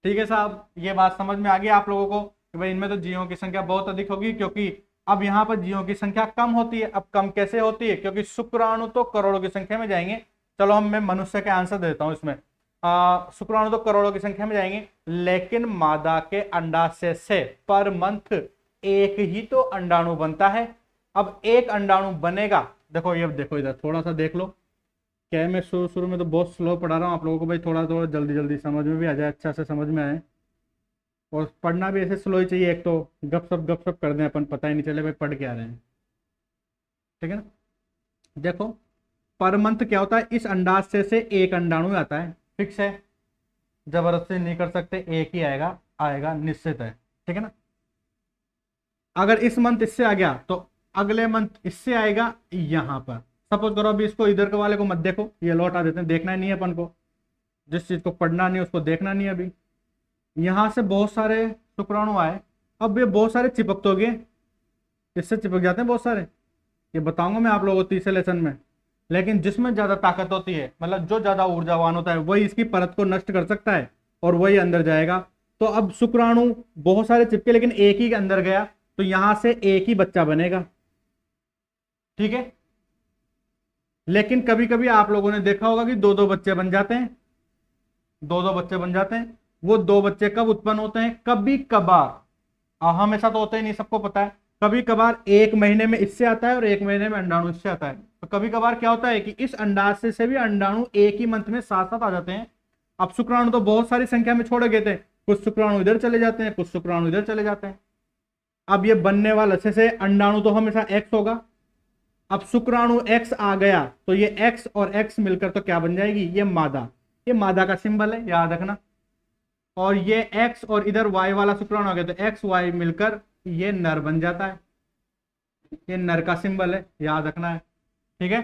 ठीक है साहब, ये बात समझ में आ गई आप लोगों को कि भाई इनमें तो जीवों की संख्या बहुत अधिक होगी, क्योंकि अब यहाँ पर जीवों की संख्या कम होती है। अब कम कैसे होती है? क्योंकि शुक्राणु तो करोड़ों की संख्या में जाएंगे। चलो मैं मनुष्य के आंसर देता हूँ इसमें। शुक्राणु तो करोड़ों की संख्या में जाएंगे, लेकिन मादा के अंडाशय से पर मंथ एक ही तो अंडाणु बनता है। अब एक अंडाणु बनेगा, देखो ये देखो, इधर थोड़ा सा देख लो। क्या है, मैं शुरू शुरू में तो बहुत स्लो पढ़ा रहा हूँ आप लोगों को भाई, थोड़ा थोड़ा जल्दी जल्दी समझ में भी आ जाए, अच्छा से समझ में आए। और पढ़ना भी ऐसे स्लो ही चाहिए, एक तो गप सप कर दें अपन, पता ही नहीं चले भाई पढ़ क्या रहे हैं। ठीक है ना, देखो पर मंथ क्या होता है, इस अंडाशय से एक अंडाणु आता है, फिक्स है, जबरदस्ती नहीं कर सकते, एक ही आएगा, आएगा निश्चित है। ठीक है ना, अगर इस मंथ इससे आ गया तो अगले मंथ इससे आएगा यहां पर। सपोज करो अभी इसको इधर के वाले को मत देखो, ये लौटा देते हैं, देखना ही नहीं है अपन को, जिस चीज को पढ़ना नहीं है उसको देखना नहीं है। अभी यहां से बहुत सारे शुक्राणु आए, अब ये बहुत सारे चिपक तो गए, इससे चिपक जाते हैं बहुत सारे, ये बताऊंगा मैं आप लोगों को तीसरे लेसन में। लेकिन जिसमें ज्यादा ताकत होती है, मतलब जो ज्यादा ऊर्जावान होता है, वही इसकी परत को नष्ट कर सकता है और वही अंदर जाएगा। तो अब शुक्राणु बहुत सारे चिपके, लेकिन एक ही के अंदर गया, तो यहां से एक ही बच्चा बनेगा। ठीक है, लेकिन कभी कभी आप लोगों ने देखा होगा कि दो दो बच्चे बन जाते हैं, दो दो बच्चे बन जाते हैं। वो दो बच्चे कब उत्पन्न होते हैं? कभी कभार, हमेशा तो होता ही नहीं, सबको पता है। कभी कभार एक महीने में इससे आता है और एक महीने में अंडाणु इससे आता है। तो कभी कभार क्या होता है कि इस अंडाशय से भी अंडाणु एक ही मंथ में साथ साथ आ जाते हैं। अब शुक्राणु तो बहुत सारी संख्या में छोड़े गए थे, कुछ शुक्राणु इधर चले जाते हैं, कुछ शुक्राणु इधर चले जाते हैं। अब ये बनने वाला जैसे अंडाणु तो हमेशा एक्स होगा, अब शुक्राणु एक्स आ गया तो ये एक्स और एक्स मिलकर तो क्या बन जाएगी, ये मादा का सिंबल है, याद रखना। और ये एक्स और इधर वाई वाला शुक्राणु आ गया तो एक्स वाई मिलकर ये नर बन जाता है, ये नर का सिंबल है, याद रखना है, ठीक है।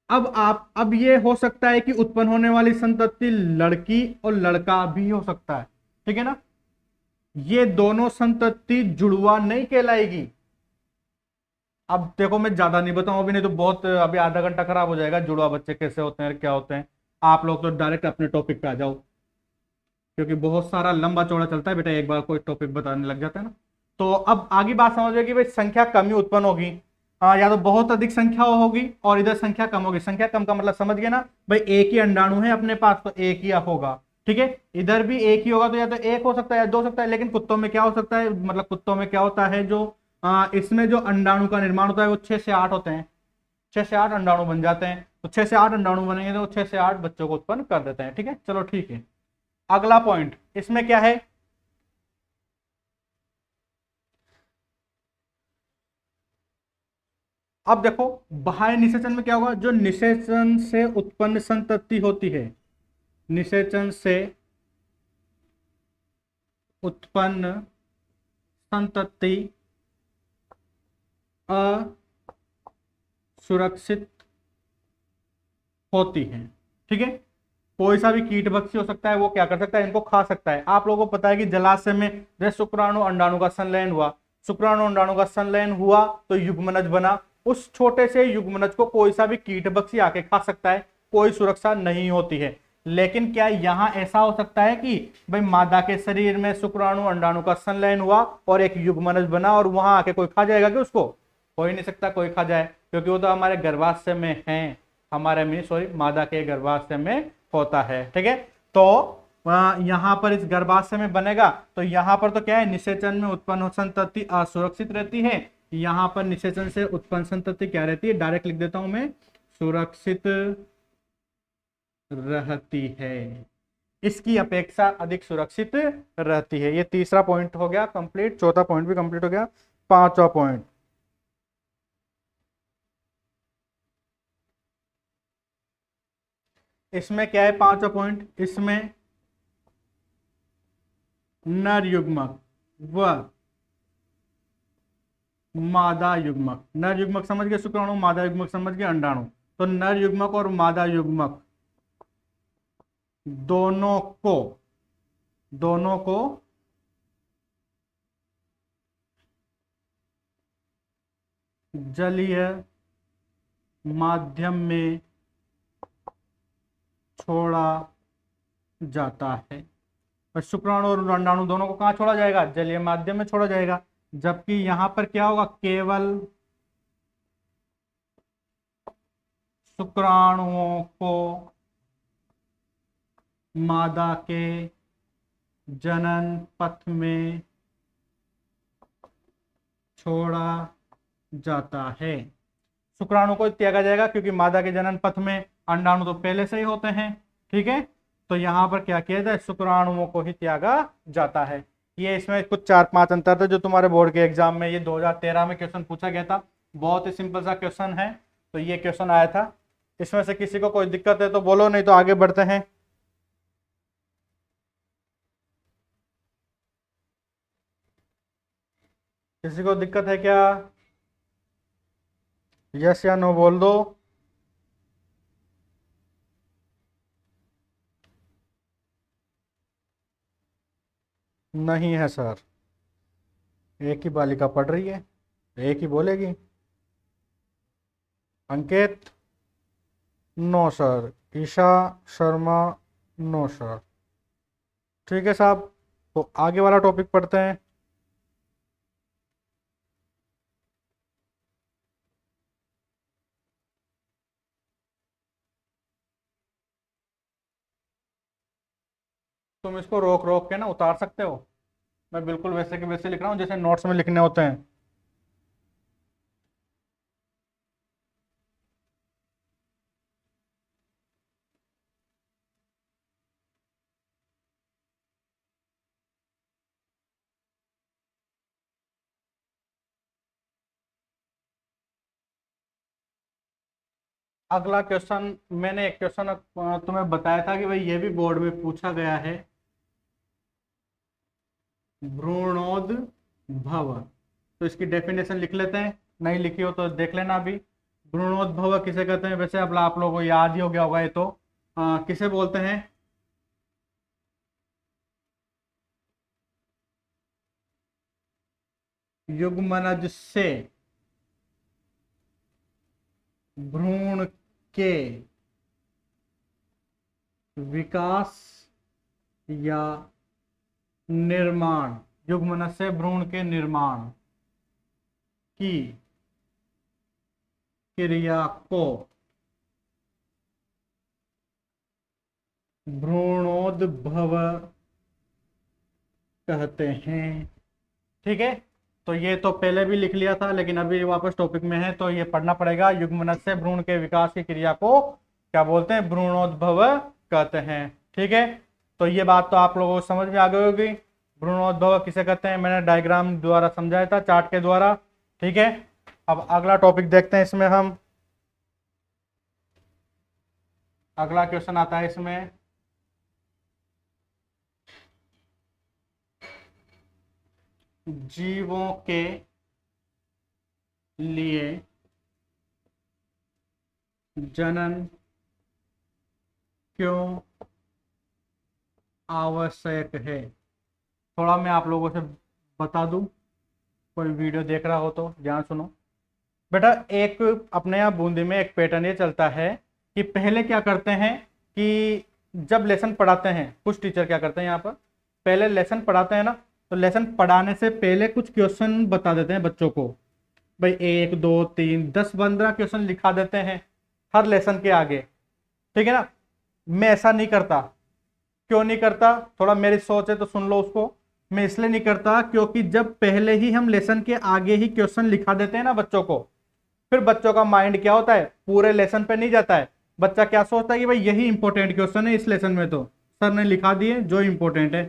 अब ये हो सकता है कि उत्पन्न होने वाली संतति लड़की और लड़का भी हो सकता है, ठीक है ना। ये दोनों संतति जुड़वा नहीं कहलाएगी। अब देखो मैं ज्यादा नहीं बताऊं अभी, नहीं तो बहुत अभी आधा घंटा खराब हो जाएगा, जुड़वा बच्चे कैसे होते हैं क्या होते हैं। आप लोग तो डायरेक्ट अपने टॉपिक पे आ जाओ, क्योंकि बहुत सारा लंबा चौड़ा चलता है बेटा, एक बार कोई टॉपिक बताने लग जाता है ना। तो अब आगे बात समझो कि भाई संख्या कम ही उत्पन्न होगी, या तो बहुत अधिक संख्या होगी और इधर संख्या कम होगी। संख्या कम का मतलब समझ गए ना भाई, एक ही अंडाणु है अपने पास तो एक ही होगा, ठीक है। इधर भी एक ही होगा तो या तो एक हो सकता है या दो हो सकता है, लेकिन कुत्तों में क्या हो सकता है, मतलब कुत्तों में क्या होता है जो इसमें जो अंडाणु का निर्माण होता है वो 6 से 8 होते हैं, 6 से 8 अंडाणु बन जाते हैं। तो 6 से 8 अंडाणु बनेंगे तो 6 से 8 बच्चों को उत्पन्न कर देते हैं, ठीक है। चलो ठीक है, अगला पॉइंट इसमें क्या है, अब देखो बाह्य निषेचन में क्या होगा, जो निषेचन से उत्पन्न संतति होती है, निषेचन से उत्पन्न संतति असुरक्षित होती है, ठीक है। कोई सा भी कीट भक्षी हो सकता है, वो क्या कर सकता है, इनको खा सकता है। आप लोगों को पता है कि जलाशय में जैसे शुक्राणु अंडाणु का संलयन हुआ, शुक्राणु अंडाणु का संलयन हुआ तो युग्मनज बना, उस छोटे से युग्मनज को कोई सा भी कीट भक्षी आके खा सकता है, कोई सुरक्षा नहीं होती है। लेकिन क्या यहां ऐसा हो सकता है कि भाई मादा के शरीर में शुक्राणु अंडाणु का संलयन हुआ और एक युग्मनज बना और वहां आके कोई खा जाएगा कि उसको, हो ही नहीं सकता कोई खा जाए, क्योंकि वो तो हमारे गर्भाशय में है, हमारे सॉरी मादा के गर्भाशय में होता है, ठीक है। तो यहां पर इस गर्भाशय में बनेगा तो यहां पर तो क्या है, निषेचन में उत्पन्न संतति असुरक्षित रहती है, यहां पर निषेचन से उत्पन्न संतति क्या रहती है, डायरेक्ट लिख देता हूं मैं, सुरक्षित रहती है, इसकी अपेक्षा अधिक सुरक्षित रहती है। ये तीसरा पॉइंट हो गया कंप्लीट, चौथा पॉइंट भी कंप्लीट हो गया। पांचवा पॉइंट, इसमें क्या है, पांचवा पॉइंट, इसमें नर युग्मक व मादा युग्मक, नर युग्मक समझ गए शुक्राणु, मादा युग्मक समझ गए अंडाणु, तो नर युग्मक और मादा युग्मक दोनों को जलीय माध्यम में छोड़ा जाता है। और शुक्राणु और अंडाणु दोनों को कहां छोड़ा जाएगा, जलीय माध्यम में छोड़ा जाएगा। जबकि यहां पर क्या होगा, केवल शुक्राणुओं को मादा के जनन पथ में छोड़ा जाता है। शुक्राणु को त्यागा जाएगा क्योंकि मादा के जनन पथ में अंडाणु तो पहले से ही होते हैं, ठीक है। तो यहां पर क्या किया जाए, शुक्राणुओं को ही त्यागा जाता है। ये इसमें कुछ 4-5 अंतर थे जो तुम्हारे बोर्ड के एग्जाम में ये 2013 में क्वेश्चन पूछा गया था, बहुत ही सिंपल सा क्वेश्चन है। तो ये क्वेश्चन आया था, इसमें से किसी को कोई दिक्कत है तो बोलो, नहीं तो आगे बढ़ते हैं। किसी को दिक्कत है क्या, यस या नो बोल दो। नहीं है सर, एक ही बालिका पढ़ रही है, एक ही बोलेगी। Ankit no sir, Isha Sharma no sir, ठीक है साहब। तो आगे वाला टॉपिक पढ़ते हैं। तुम इसको रोक रोक के ना उतार सकते हो, मैं बिल्कुल वैसे के वैसे लिख रहा हूँ जैसे नोट्स में लिखने होते हैं। अगला क्वेश्चन, मैंने एक क्वेश्चन तुम्हें बताया था कि भाई ये भी बोर्ड में पूछा गया है, भ्रूणोद्भव। तो इसकी डेफिनेशन लिख लेते हैं, नहीं लिखी हो तो देख लेना अभी। भ्रूणोद्भव किसे कहते हैं? वैसे अब आप लोगों को याद ही हो गया होगा ये तो। किसे बोलते हैं? युग्मनज से भ्रूण के विकास या निर्माण, युग्मनज से भ्रूण के निर्माण की क्रिया को भ्रूणोद्भव कहते हैं। ठीक है, तो ये तो पहले भी लिख लिया था, लेकिन अभी वापस टॉपिक में है तो ये पढ़ना पड़ेगा। युग्मनज से भ्रूण के विकास की क्रिया को क्या बोलते हैं? भ्रूणोद्भव कहते हैं। ठीक है, तो ये बात तो आप लोगों को समझ में आ गई होगी, भ्रूणोद्भव किसे कहते हैं। मैंने डायग्राम द्वारा समझाया था, चार्ट के द्वारा। ठीक है, अब अगला टॉपिक देखते हैं। इसमें हम अगला क्वेश्चन आता है इसमें, जीवों के लिए जनन क्यों आवश्यक है? थोड़ा मैं आप लोगों से बता दूं, कोई वीडियो देख रहा हो तो ध्यान सुनो बेटा। एक अपने यहाँ बूंदी में एक पैटर्न ये चलता है कि पहले क्या करते हैं कि जब लेसन पढ़ाते हैं, कुछ टीचर क्या करते हैं यहाँ पर, पहले लेसन पढ़ाते हैं ना, तो लेसन पढ़ाने से पहले कुछ क्वेश्चन बता देते हैं बच्चों को। भाई 1 2 3 10 15 क्वेश्चन लिखा देते हैं हर लेसन के आगे। ठीक है ना, मैं ऐसा नहीं करता। क्यों नहीं करता? थोड़ा मेरी सोच है तो सुन लो उसको। मैं इसलिए नहीं करता क्योंकि जब पहले ही हम लेसन के आगे ही क्वेश्चन लिखा देते हैं ना बच्चों को, फिर बच्चों का माइंड क्या होता है, पूरे लेसन पे नहीं जाता है। बच्चा क्या सोचता है कि भाई यही इंपॉर्टेंट क्वेश्चन है इस लेसन में, तो सर ने लिखा दिए जो इंपॉर्टेंट है।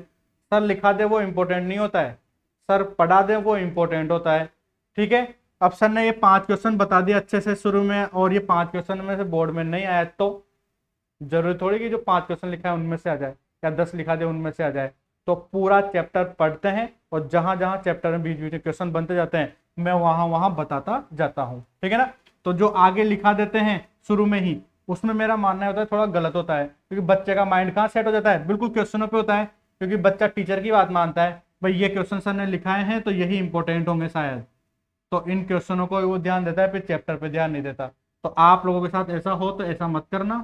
सर लिखा दे वो इंपॉर्टेंट नहीं होता है, सर पढ़ा दे वो इंपॉर्टेंट होता है। ठीक है, अब सर ने ये 5 क्वेश्चन बता दिए अच्छे से शुरू में, और ये 5 क्वेश्चन में से बोर्ड में नहीं आया, तो जरूरी थोड़ी कि जो 5 क्वेश्चन लिखा है उनमें से आ जाए, या 10 लिखा दे उनमें से आ जाए। तो पूरा चैप्टर पढ़ते हैं, और जहां जहां चैप्टर में बीच बीच में क्वेश्चन बनते जाते हैं मैं वहां वहां बताता जाता हूं। ठीक है ना, तो जो आगे लिखा देते हैं शुरू में ही, उसमें मेरा मानना होता है थोड़ा गलत होता है, क्योंकि बच्चे का माइंड कहाँ सेट हो जाता है, बिल्कुल क्वेश्चनों पे होता है। क्योंकि बच्चा टीचर की बात मानता है, भाई ये क्वेश्चन सर ने लिखाए हैं तो यही इंपॉर्टेंट होंगे शायद, तो इन क्वेश्चनों को वो ध्यान देता है, फिर चैप्टर पे ध्यान नहीं देता। तो आप लोगों के साथ ऐसा हो तो ऐसा मत करना।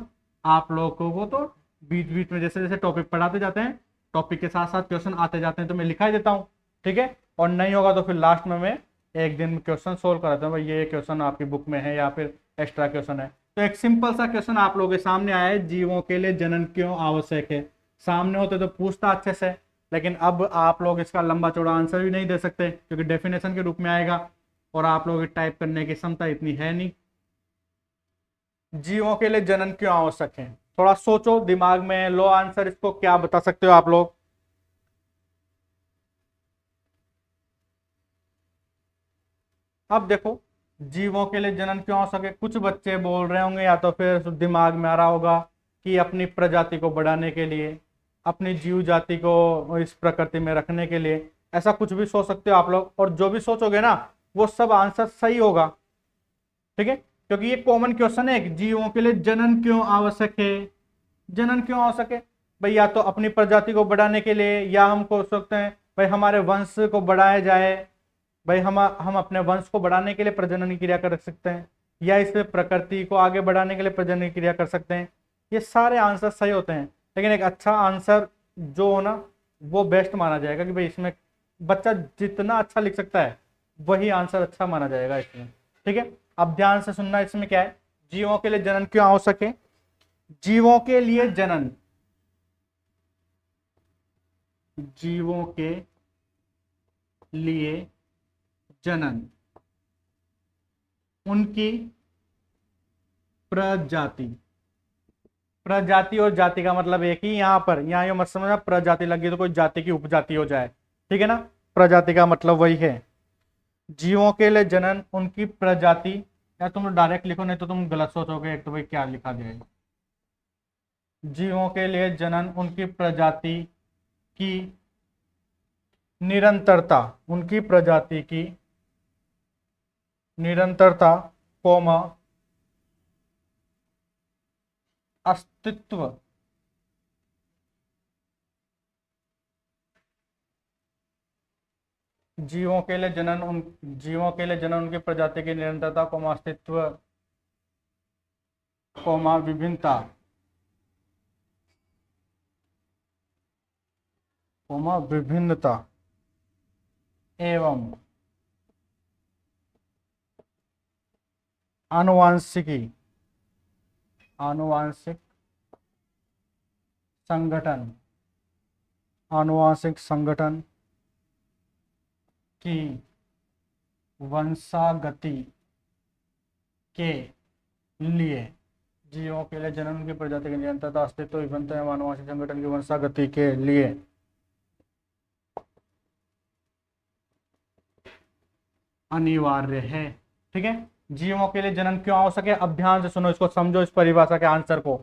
आप लोगों को तो बीच बीच में जैसे जैसे टॉपिक पढ़ाते जाते हैं, टॉपिक के साथ साथ क्वेश्चन आते जाते हैं, तो मैं लिखा ही देता हूँ। ठीक है, और नहीं होगा तो फिर लास्ट में मैं एक दिन क्वेश्चन सोल्व कराता हूँ, भाई ये क्वेश्चन आपकी बुक में है या फिर एक्स्ट्रा क्वेश्चन है। तो एक सिंपल सा क्वेश्चन आप लोगों के सामने आया है, जीवों के लिए जनन क्यों आवश्यक है। सामने होते तो पूछता अच्छे से, लेकिन अब आप लोग इसका लंबा चौड़ा आंसर भी नहीं दे सकते, क्योंकि डेफिनेशन के रूप में आएगा और आप लोगों की टाइप करने की क्षमता इतनी है नहीं। जीवों के लिए जनन क्यों आवश्यक है, थोड़ा सोचो, दिमाग में लो आंसर, इसको क्या बता सकते हो आप लोग। अब देखो, जीवों के लिए जनन क्यों आवश्यक है, कुछ बच्चे बोल रहे होंगे या तो फिर दिमाग में आ रहा होगा कि अपनी प्रजाति को बढ़ाने के लिए, अपनी जीव जाति को इस प्रकृति में रखने के लिए, ऐसा कुछ भी सोच सकते हो आप लोग। और जो भी सोचोगे ना वो सब आंसर सही होगा। ठीक है, क्योंकि ये कॉमन क्वेश्चन है, जीवों के लिए जनन क्यों आवश्यक है। जनन क्यों आवश्यक है भाई, या तो अपनी प्रजाति को बढ़ाने के लिए, या हम को सकते हैं भाई हमारे वंश को बढ़ाया जाए, भाई हम अपने वंश को बढ़ाने के लिए प्रजनन क्रिया कर सकते हैं, या इसमें प्रकृति को आगे बढ़ाने के लिए प्रजनन क्रिया कर सकते हैं। ये सारे आंसर सही होते हैं, लेकिन एक अच्छा आंसर जो हो ना वो बेस्ट माना जाएगा, कि भाई इसमें बच्चा जितना अच्छा लिख सकता है वही आंसर अच्छा माना जाएगा इसमें। ठीक है, अब ध्यान से सुनना, इसमें क्या है, जीवों के लिए जनन क्यों आवश्यक है। जीवों के लिए जनन, जीवों के लिए जनन, उनकी प्रजाति, प्रजाति और जाति का मतलब एक ही, यहां पर यहां ये मत समझना प्रजाति लगी तो कोई जाति की उपजाति हो जाए। ठीक है ना, प्रजाति का मतलब वही है। जीवों के लिए जनन, उनकी प्रजाति या तुम डायरेक्ट लिखो, नहीं तो तुम गलत सोचोगे एक तो भाई क्या लिखा दिया है। जीवों के लिए जनन उनकी प्रजाति की निरंतरता, उनकी प्रजाति की निरंतरता, कोमा अस्तित्व, जीवों के लिए जनन उनकी प्रजाति की निरंतरता, कोमा अस्तित्व, कोमा विभिन्नता, कोमा विभिन्नता एवं आनुवांशिकी, आनुवांशिक संगठन, आनुवांशिक संगठन की वंशागति के लिए, जीवों के लिए जनन की प्रजाति की निरंतरता, अस्तित्व, विभिन्नता एवं आनुवांशिक संगठन की वंशागति के लिए अनिवार्य है। ठीक है, जीवों के लिए जनन क्यों आवश्यक है, अब ध्यान से सुनो, इसको समझो, इस परिभाषा के आंसर को।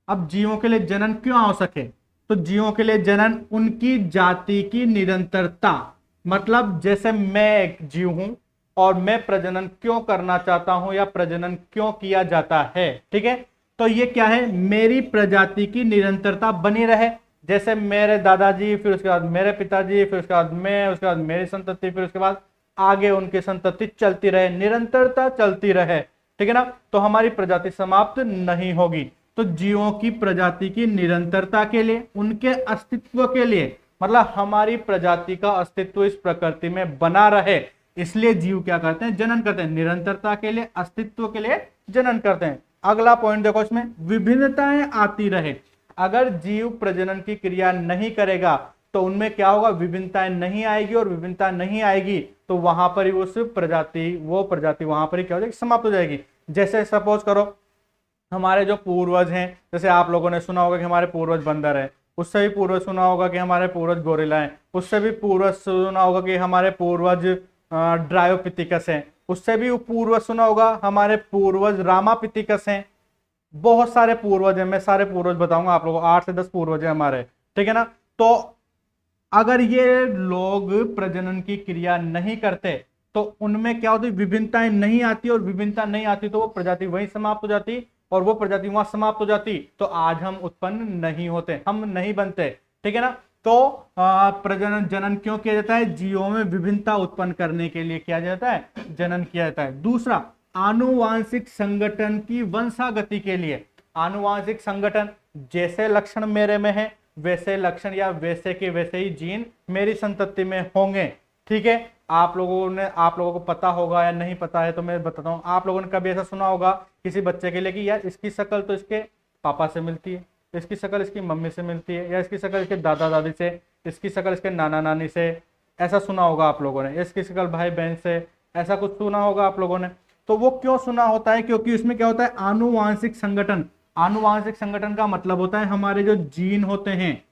अब जीवों के लिए जनन क्यों आवश्यक है, तो जीवों के लिए जनन उनकी जाति की निरंतरता, मतलब जैसे मैं एक जीव हूं और मैं प्रजनन क्यों करना चाहता हूं या प्रजनन क्यों किया जाता है, ठीक है, तो ये क्या है, मेरी प्रजाति की निरंतरता बनी रहे, जैसे मेरे दादाजी, फिर उसके बाद मेरे पिताजी, फिर उसके बाद मैं, उसके बाद मेरी संतति, फिर उसके बाद आगे उनकी संतति चलती रहे, निरंतरता चलती रहे, ठीक है ना, तो हमारी प्रजाति समाप्त नहीं होगी। तो जीवों की प्रजाति की निरंतरता के लिए, उनके अस्तित्व के लिए, मतलब हमारी प्रजाति का अस्तित्व इस प्रकृति में बना रहे, इसलिए जीव क्या करते हैं, जनन करते हैं, निरंतरता के लिए, अस्तित्व के लिए जनन करते हैं। अगला पॉइंट देखो, इसमें विभिन्नताएं आती रहे, अगर जीव प्रजनन की क्रिया नहीं करेगा तो उनमें क्या होगा, विभिन्नताएं नहीं आएगी, और विभिन्नता नहीं आएगी तो वहां पर ही उस प्रजाति, वो प्रजाति वहां पर ही क्या हो जाएगी, समाप्त हो जाएगी। जैसे सपोज करो हमारे जो पूर्वज हैं, जैसे आप लोगों ने सुना होगा कि हमारे पूर्वज बंदर है, उससे भी पूर्वज सुना होगा कि हमारे पूर्वज गोरिल्ला हैं, उससे भी पूर्वज सुना होगा कि हमारे पूर्वज ड्रायोपिथिकस हैं, उससे भी पूर्वज सुना होगा हमारे पूर्वज रामापिथिकस हैं। बहुत सारे पूर्वज हैं, मैं सारे पूर्वज बताऊंगा आप लोगों को, 8 से 10 पूर्वज हैं हमारे, ठीक है ना। तो अगर ये लोग प्रजनन की क्रिया नहीं करते तो उनमें क्या होती, विभिन्नताएं नहीं आती, और विभिन्नता नहीं आती तो वो प्रजाति वहीं समाप्त हो जाती, और वो प्रजाति वहां समाप्त हो जाती तो आज हम उत्पन्न नहीं होते, हम नहीं बनते, ठीक है ना। तो प्रजनन, जनन क्यों किया जाता है, जीवों में विभिन्नता उत्पन्न करने के लिए किया जाता है, जनन किया जाता है। दूसरा, आनुवांशिक संगठन की वंशागति के लिए, आनुवांशिक संगठन, जैसे लक्षण मेरे में है वैसे लक्षण या वैसे के वैसे ही जीन मेरी संतति में होंगे, ठीक है। आप लोगों को पता होगा या नहीं पता है तो मैं बताता हूं, आप लोगों ने कभी ऐसा सुना होगा किसी बच्चे के लिए कि यार इसकी शक्ल तो इसके पापा से मिलती है, इसकी शक्ल इसकी मम्मी से मिलती है, या इसकी शक्ल इसके दादा दादी से, इसकी शक्ल इसके नाना नानी से, ऐसा सुना होगा आप लोगों ने, इसकी शक्ल भाई बहन से, ऐसा कुछ सुना होगा आप लोगों ने। तो वो क्यों सुना होता है, क्योंकि उसमें क्या होता है, आनुवांशिक संगठन। आनुवांशिक संगठन का मतलब होता है हमारे जो जीन होते हैं,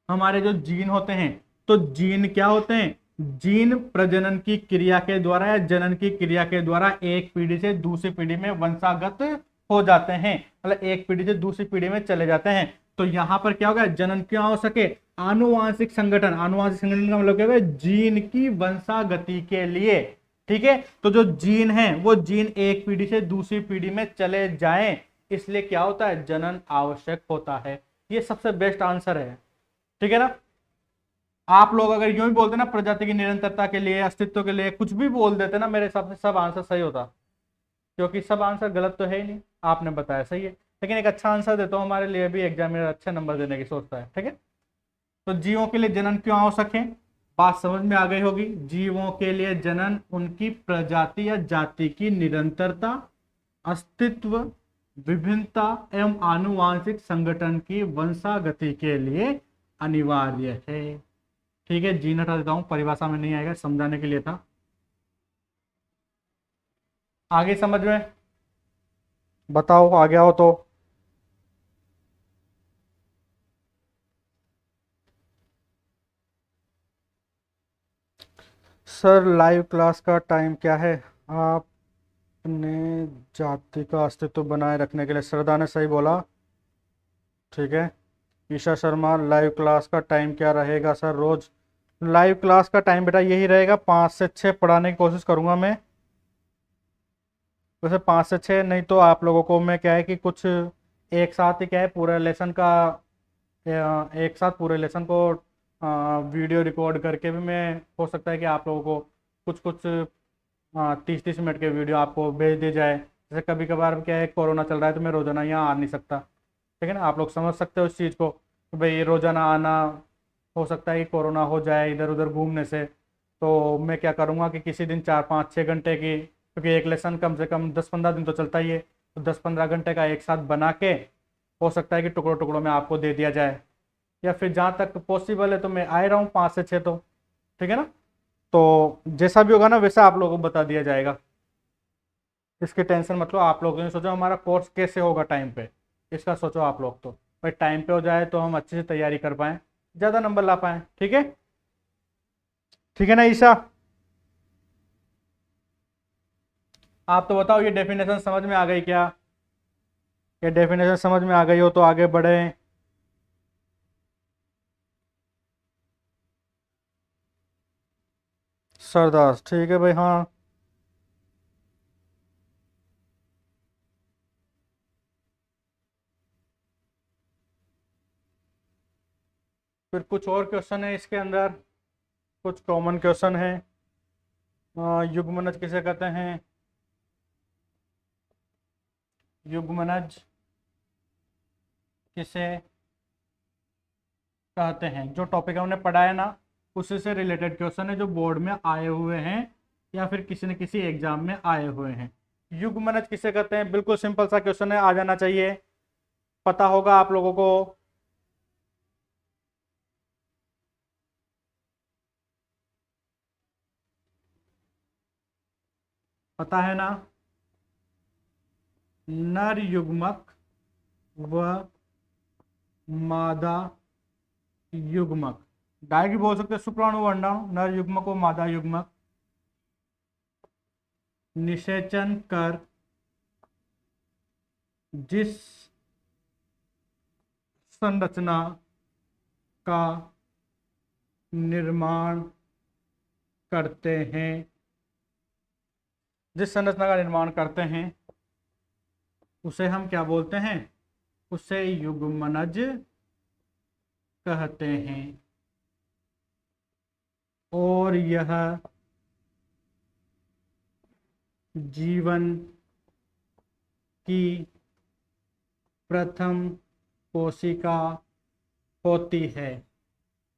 हमारे जो जीन होते हैं, तो जीन क्या होते हैं, जीन प्रजनन की क्रिया के द्वारा या जनन की क्रिया के द्वारा एक पीढ़ी से दूसरी पीढ़ी में वंशागत हो जाते हैं, मतलब एक पीढ़ी से दूसरी पीढ़ी में चले जाते हैं। तो यहां पर क्या होगा, जनन क्यों हो सके, आनुवांशिक संगठन, आनुवांशिक संगठन का मतलब क्या होगा, जीन की वंशागति के लिए, ठीक है। तो जो जीन है वो जीन एक पीढ़ी से दूसरी पीढ़ी में चले जाएं, इसलिए क्या होता है, जनन आवश्यक होता है। ये सबसे बेस्ट आंसर है, ठीक है ना। आप लोग अगर यूं ही बोलते ना प्रजाति की निरंतरता के लिए, अस्तित्व के लिए, कुछ भी बोल देते ना, मेरे हिसाब से सब आंसर सही होता, क्योंकि सब आंसर गलत तो है ही नहीं, आपने बताया सही है, लेकिन एक अच्छा आंसर देता हूं, हमारे लिए भी एग्जामिनर अच्छे नंबर देने की सोचता है, ठीक है। तो जीवों के लिए जनन क्यों आवश्यक है, बात समझ में आ गई होगी। जीवों के लिए जनन उनकी प्रजाति या जाति की निरंतरता, अस्तित्व, विभिन्नता एवं आनुवांशिक संगठन की वंशागति के लिए अनिवार्य है, ठीक है। जीन हटा देता हूं, परिभाषा में नहीं आएगा, समझाने के लिए था। आगे समझ में, बताओ आ गया हो तो। सर लाइव क्लास का टाइम क्या है, आपने जाति का अस्तित्व बनाए रखने के लिए, श्रद्धा ने सही बोला। ठीक है। ईशा शर्मा, लाइव क्लास का टाइम क्या रहेगा सर रोज? लाइव क्लास का टाइम बेटा यही रहेगा, 5 से 6 पढ़ाने की कोशिश करूंगा मैं। वैसे 5 से 6 नहीं तो आप लोगों को मैं क्या है कि कुछ एक साथ ही क्या है पूरे लेसन का, एक साथ पूरे लेसन को वीडियो रिकॉर्ड करके भी मैं, हो सकता है कि आप लोगों को कुछ कुछ 30-30 मिनट के वीडियो आपको भेज दी जाए। जैसे कभी कभार क्या है कोरोना चल रहा है तो मैं रोजाना यहाँ आ नहीं सकता। ठीक है ना, आप लोग समझ सकते हो इस चीज़ को कि भाई रोजाना आना, हो सकता है कि कोरोना हो जाए इधर उधर घूमने से। तो मैं क्या करूँगा कि किसी दिन 4-5-6 घंटे की, क्योंकि एक लेसन कम से कम 10-15 दिन तो चलता ही है, तो 10-15 घंटे का एक साथ बना के हो सकता है कि टुकड़ों टुकड़ों में आपको दे दिया जाए, या फिर जहाँ तक पॉसिबल है तो मैं आ ही रहा हूँ 5 से 6 तो। ठीक है ना, तो जैसा भी होगा ना वैसा आप लोगों को बता दिया जाएगा, इसकी टेंशन मतलब आप लोग ने सोचो हमारा कोर्स कैसे होगा टाइम पे, इसका सोचो आप लोग। तो भाई टाइम पे हो जाए तो हम अच्छे से तैयारी कर पाएँ, ज़्यादा नंबर ला पाएँ। ठीक है, ठीक है ना ईशा? आप तो बताओ ये डेफिनेशन समझ में आ गई क्या? ये डेफिनेशन समझ में आ गई हो तो आगे बढ़े। सरदास, ठीक है भाई, हाँ। फिर कुछ और क्वेश्चन है इसके अंदर, कुछ कॉमन क्वेश्चन है। युग्मनज किसे कहते हैं? युग्मनज किसे कहते हैं, जो टॉपिक हमने पढ़ा है ना उसी से रिलेटेड क्वेश्चन है, जो बोर्ड में आए हुए हैं या फिर किसी न किसी एग्जाम में आए हुए हैं। युग्मनज किसे कहते हैं, बिल्कुल सिंपल सा क्वेश्चन है, आ जाना चाहिए, पता होगा आप लोगों को। पता है ना, नर युग्मक व मादा युग्मक, डायरेक्ट बोल सकते हैं शुक्राणु वर्णाणु, नर युग्मक व मादा युग्मक निषेचन कर जिस संरचना का निर्माण करते हैं, जिस संरचना का निर्माण करते हैं उसे हम क्या बोलते हैं? उसे युग्मनज कहते हैं। और यह जीवन की प्रथम कोशिका होती है।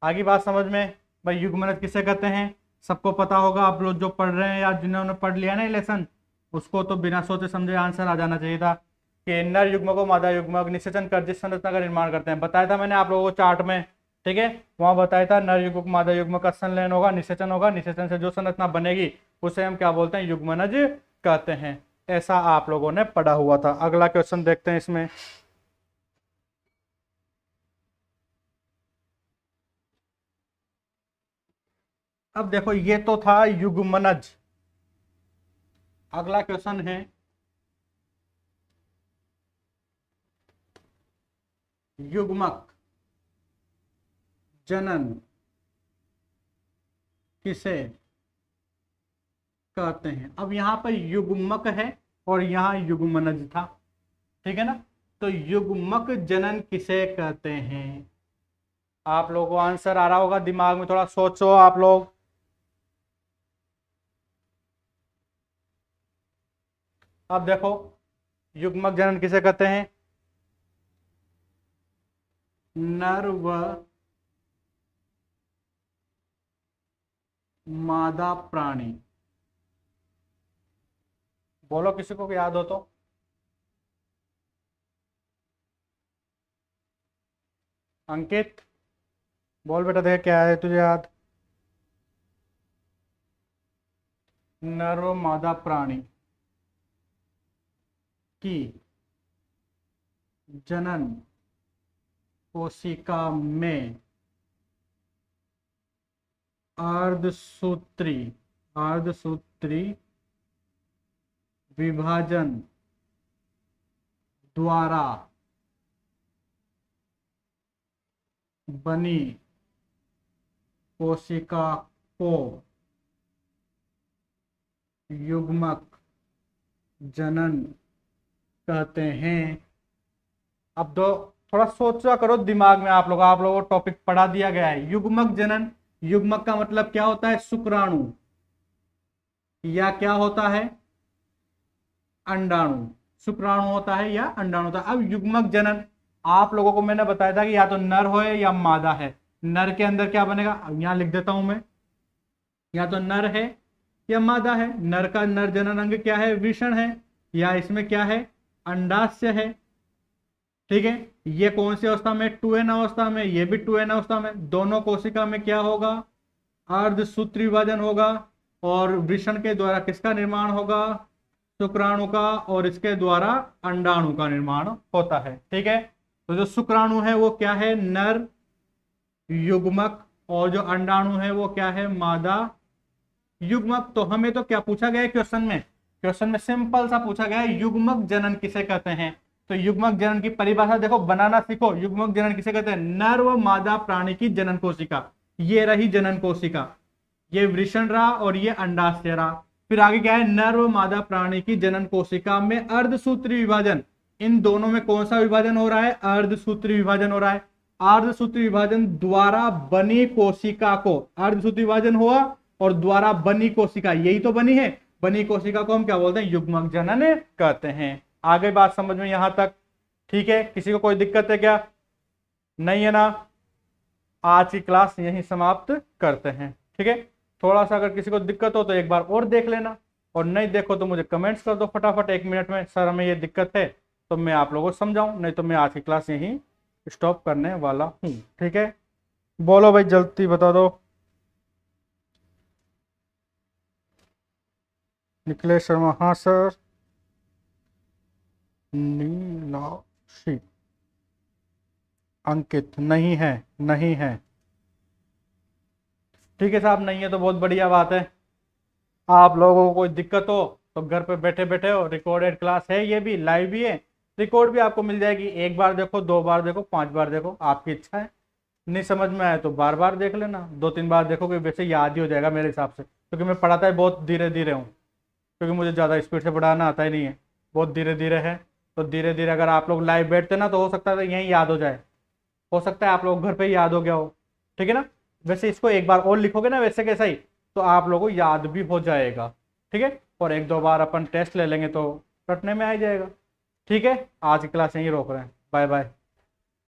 आगे बात समझ में? भाई युग्मनज किसे कहते हैं सबको पता होगा, आप लोग जो पढ़ रहे हैं या जिन्होंने पढ़ लिया ना ये लेसन, उसको तो बिना सोचे समझे आंसर आ जाना चाहिए था कि नर युग्मक और मादा युग्मक निषेचन कर जिस संरचना का निर्माण करते हैं। बताया था मैंने आप लोगों को चार्ट में, ठीक है, वहां बताया था नर युग्मक मादा युग्मक का संलयन होगा, निषेचन होगा, निषेचन से जो संरचना बनेगी उसे हम क्या बोलते हैं? युग्मनज कहते हैं। ऐसा आप लोगों ने पढ़ा हुआ था। अगला क्वेश्चन देखते हैं इसमें। अब देखो ये तो था युग्मनज, अगला क्वेश्चन है युग्मक जनन किसे कहते हैं? अब यहां पर युग्मक है और यहां युग्मनज था, ठीक है ना, तो युग्मक जनन किसे कहते हैं? आप लोगों को आंसर आ रहा होगा, दिमाग में थोड़ा सोचो आप लोग। अब देखो युग्मक जनन किसे कहते हैं? नर व मादा प्राणी। बोलो किसी को याद हो तो। अंकित बोल बेटा, देख क्या है तुझे याद? नर व मादा प्राणी की जनन कोशिका में अर्धसूत्री, अर्धसूत्री विभाजन द्वारा बनी कोशिका को युग्मक जनन कहते हैं। अब दो थोड़ा सोचा करो दिमाग में, आप लोगों को टॉपिक पढ़ा दिया गया है युग्मक जनन। युग्मक का मतलब क्या होता है? शुक्राणु, या क्या होता है? अंडाणु। शुक्राणु होता है या अंडाणु होता है। अब युग्मक जनन आप लोगों को मैंने बताया था कि या तो नर हो या मादा है। नर के अंदर क्या बनेगा? यहां लिख देता हूं मैं, या तो नर है या मादा है। नर का नर जनन अंग क्या है? वृषण है, या इसमें क्या है? अंडाशय है। ठीक है, ये कौन सी अवस्था में? 2n अवस्था में, ये भी 2n अवस्था में। दोनों कोशिका में क्या होगा? अर्धसूत्री विभाजन होगा। और वृषण के द्वारा किसका निर्माण होगा? शुक्राणु का, और इसके द्वारा अंडाणु का निर्माण होता है। ठीक है, तो जो शुक्राणु है वो क्या है? नर युग्मक, और जो अंडाणु है वो क्या है? मादा युग्मक। तो हमें तो क्या पूछा गया है क्वेश्चन में? क्वेश्चन में सिंपल सा पूछा गया है युग्मक जनन किसे कहते हैं। तो युग्मक जनन की परिभाषा देखो, बनाना सीखो। युग्मक जनन किसे कहते हैं? नर व मादा प्राणी की जनन कोशिका। ये रही जनन कोशिका, ये वृषण रहा और ये अंडाशय रहा। फिर आगे क्या है? नर व मादा प्राणी की जनन कोशिका में अर्धसूत्री विभाजन। इन दोनों में कौन सा विभाजन हो रहा है? अर्धसूत्री विभाजन हो रहा है। अर्धसूत्री विभाजन द्वारा बनी कोशिका को, अर्धसूत्री विभाजन हुआ और द्वारा बनी कोशिका, यही तो बनी है। बनी कोशिका को हम क्या बोलते हैं? युग्मक जनन कहते हैं। आगे बात समझ में यहां तक? ठीक है, किसी को कोई दिक्कत है क्या? नहीं है ना? आज की क्लास यहीं समाप्त करते हैं। ठीक है, थोड़ा सा अगर किसी को दिक्कत हो तो एक बार और देख लेना, और नहीं देखो तो मुझे कमेंट्स कर दो फटाफट 1 मिनट में, सर हमें ये दिक्कत है, तो मैं आप लोगों को समझाऊं। नहीं तो मैं आज की क्लास यहीं स्टॉप करने वाला हूं। ठीक है, बोलो भाई, जल्दी बता दो। निखिलेश शर्मा, हाँ सर। नीलाक्षी, अंकित, नहीं है, नहीं है। ठीक है साहब, नहीं है तो बहुत बढ़िया बात है। आप लोगों को कोई दिक्कत हो तो घर पे बैठे बैठे हो, रिकॉर्डेड क्लास है, ये भी लाइव भी है, रिकॉर्ड भी आपको मिल जाएगी। 1 बार देखो, 2 बार देखो, 5 बार देखो, आपकी इच्छा है। नहीं समझ में आए तो बार बार देख लेना, 2-3 बार देखोगे, वैसे याद ही हो जाएगा मेरे हिसाब से, क्योंकि मैं पढ़ाता है बहुत धीरे धीरे हूँ, क्योंकि मुझे ज़्यादा स्पीड से पढ़ाना आता ही नहीं है, बहुत धीरे धीरे है। तो धीरे धीरे अगर आप लोग लाइव बैठते ना तो हो सकता है यहीं याद हो जाए, हो सकता है आप लोग घर पे ही याद हो गया हो। ठीक है ना? वैसे इसको 1 बार और लिखोगे ना वैसे कैसा ही, तो आप लोगों को याद भी हो जाएगा। ठीक है, और 1-2 बार अपन टेस्ट ले लेंगे तो रटने में आ ही जाएगा। ठीक है, आज की क्लास यहीं रोक रहे हैं। Bye bye.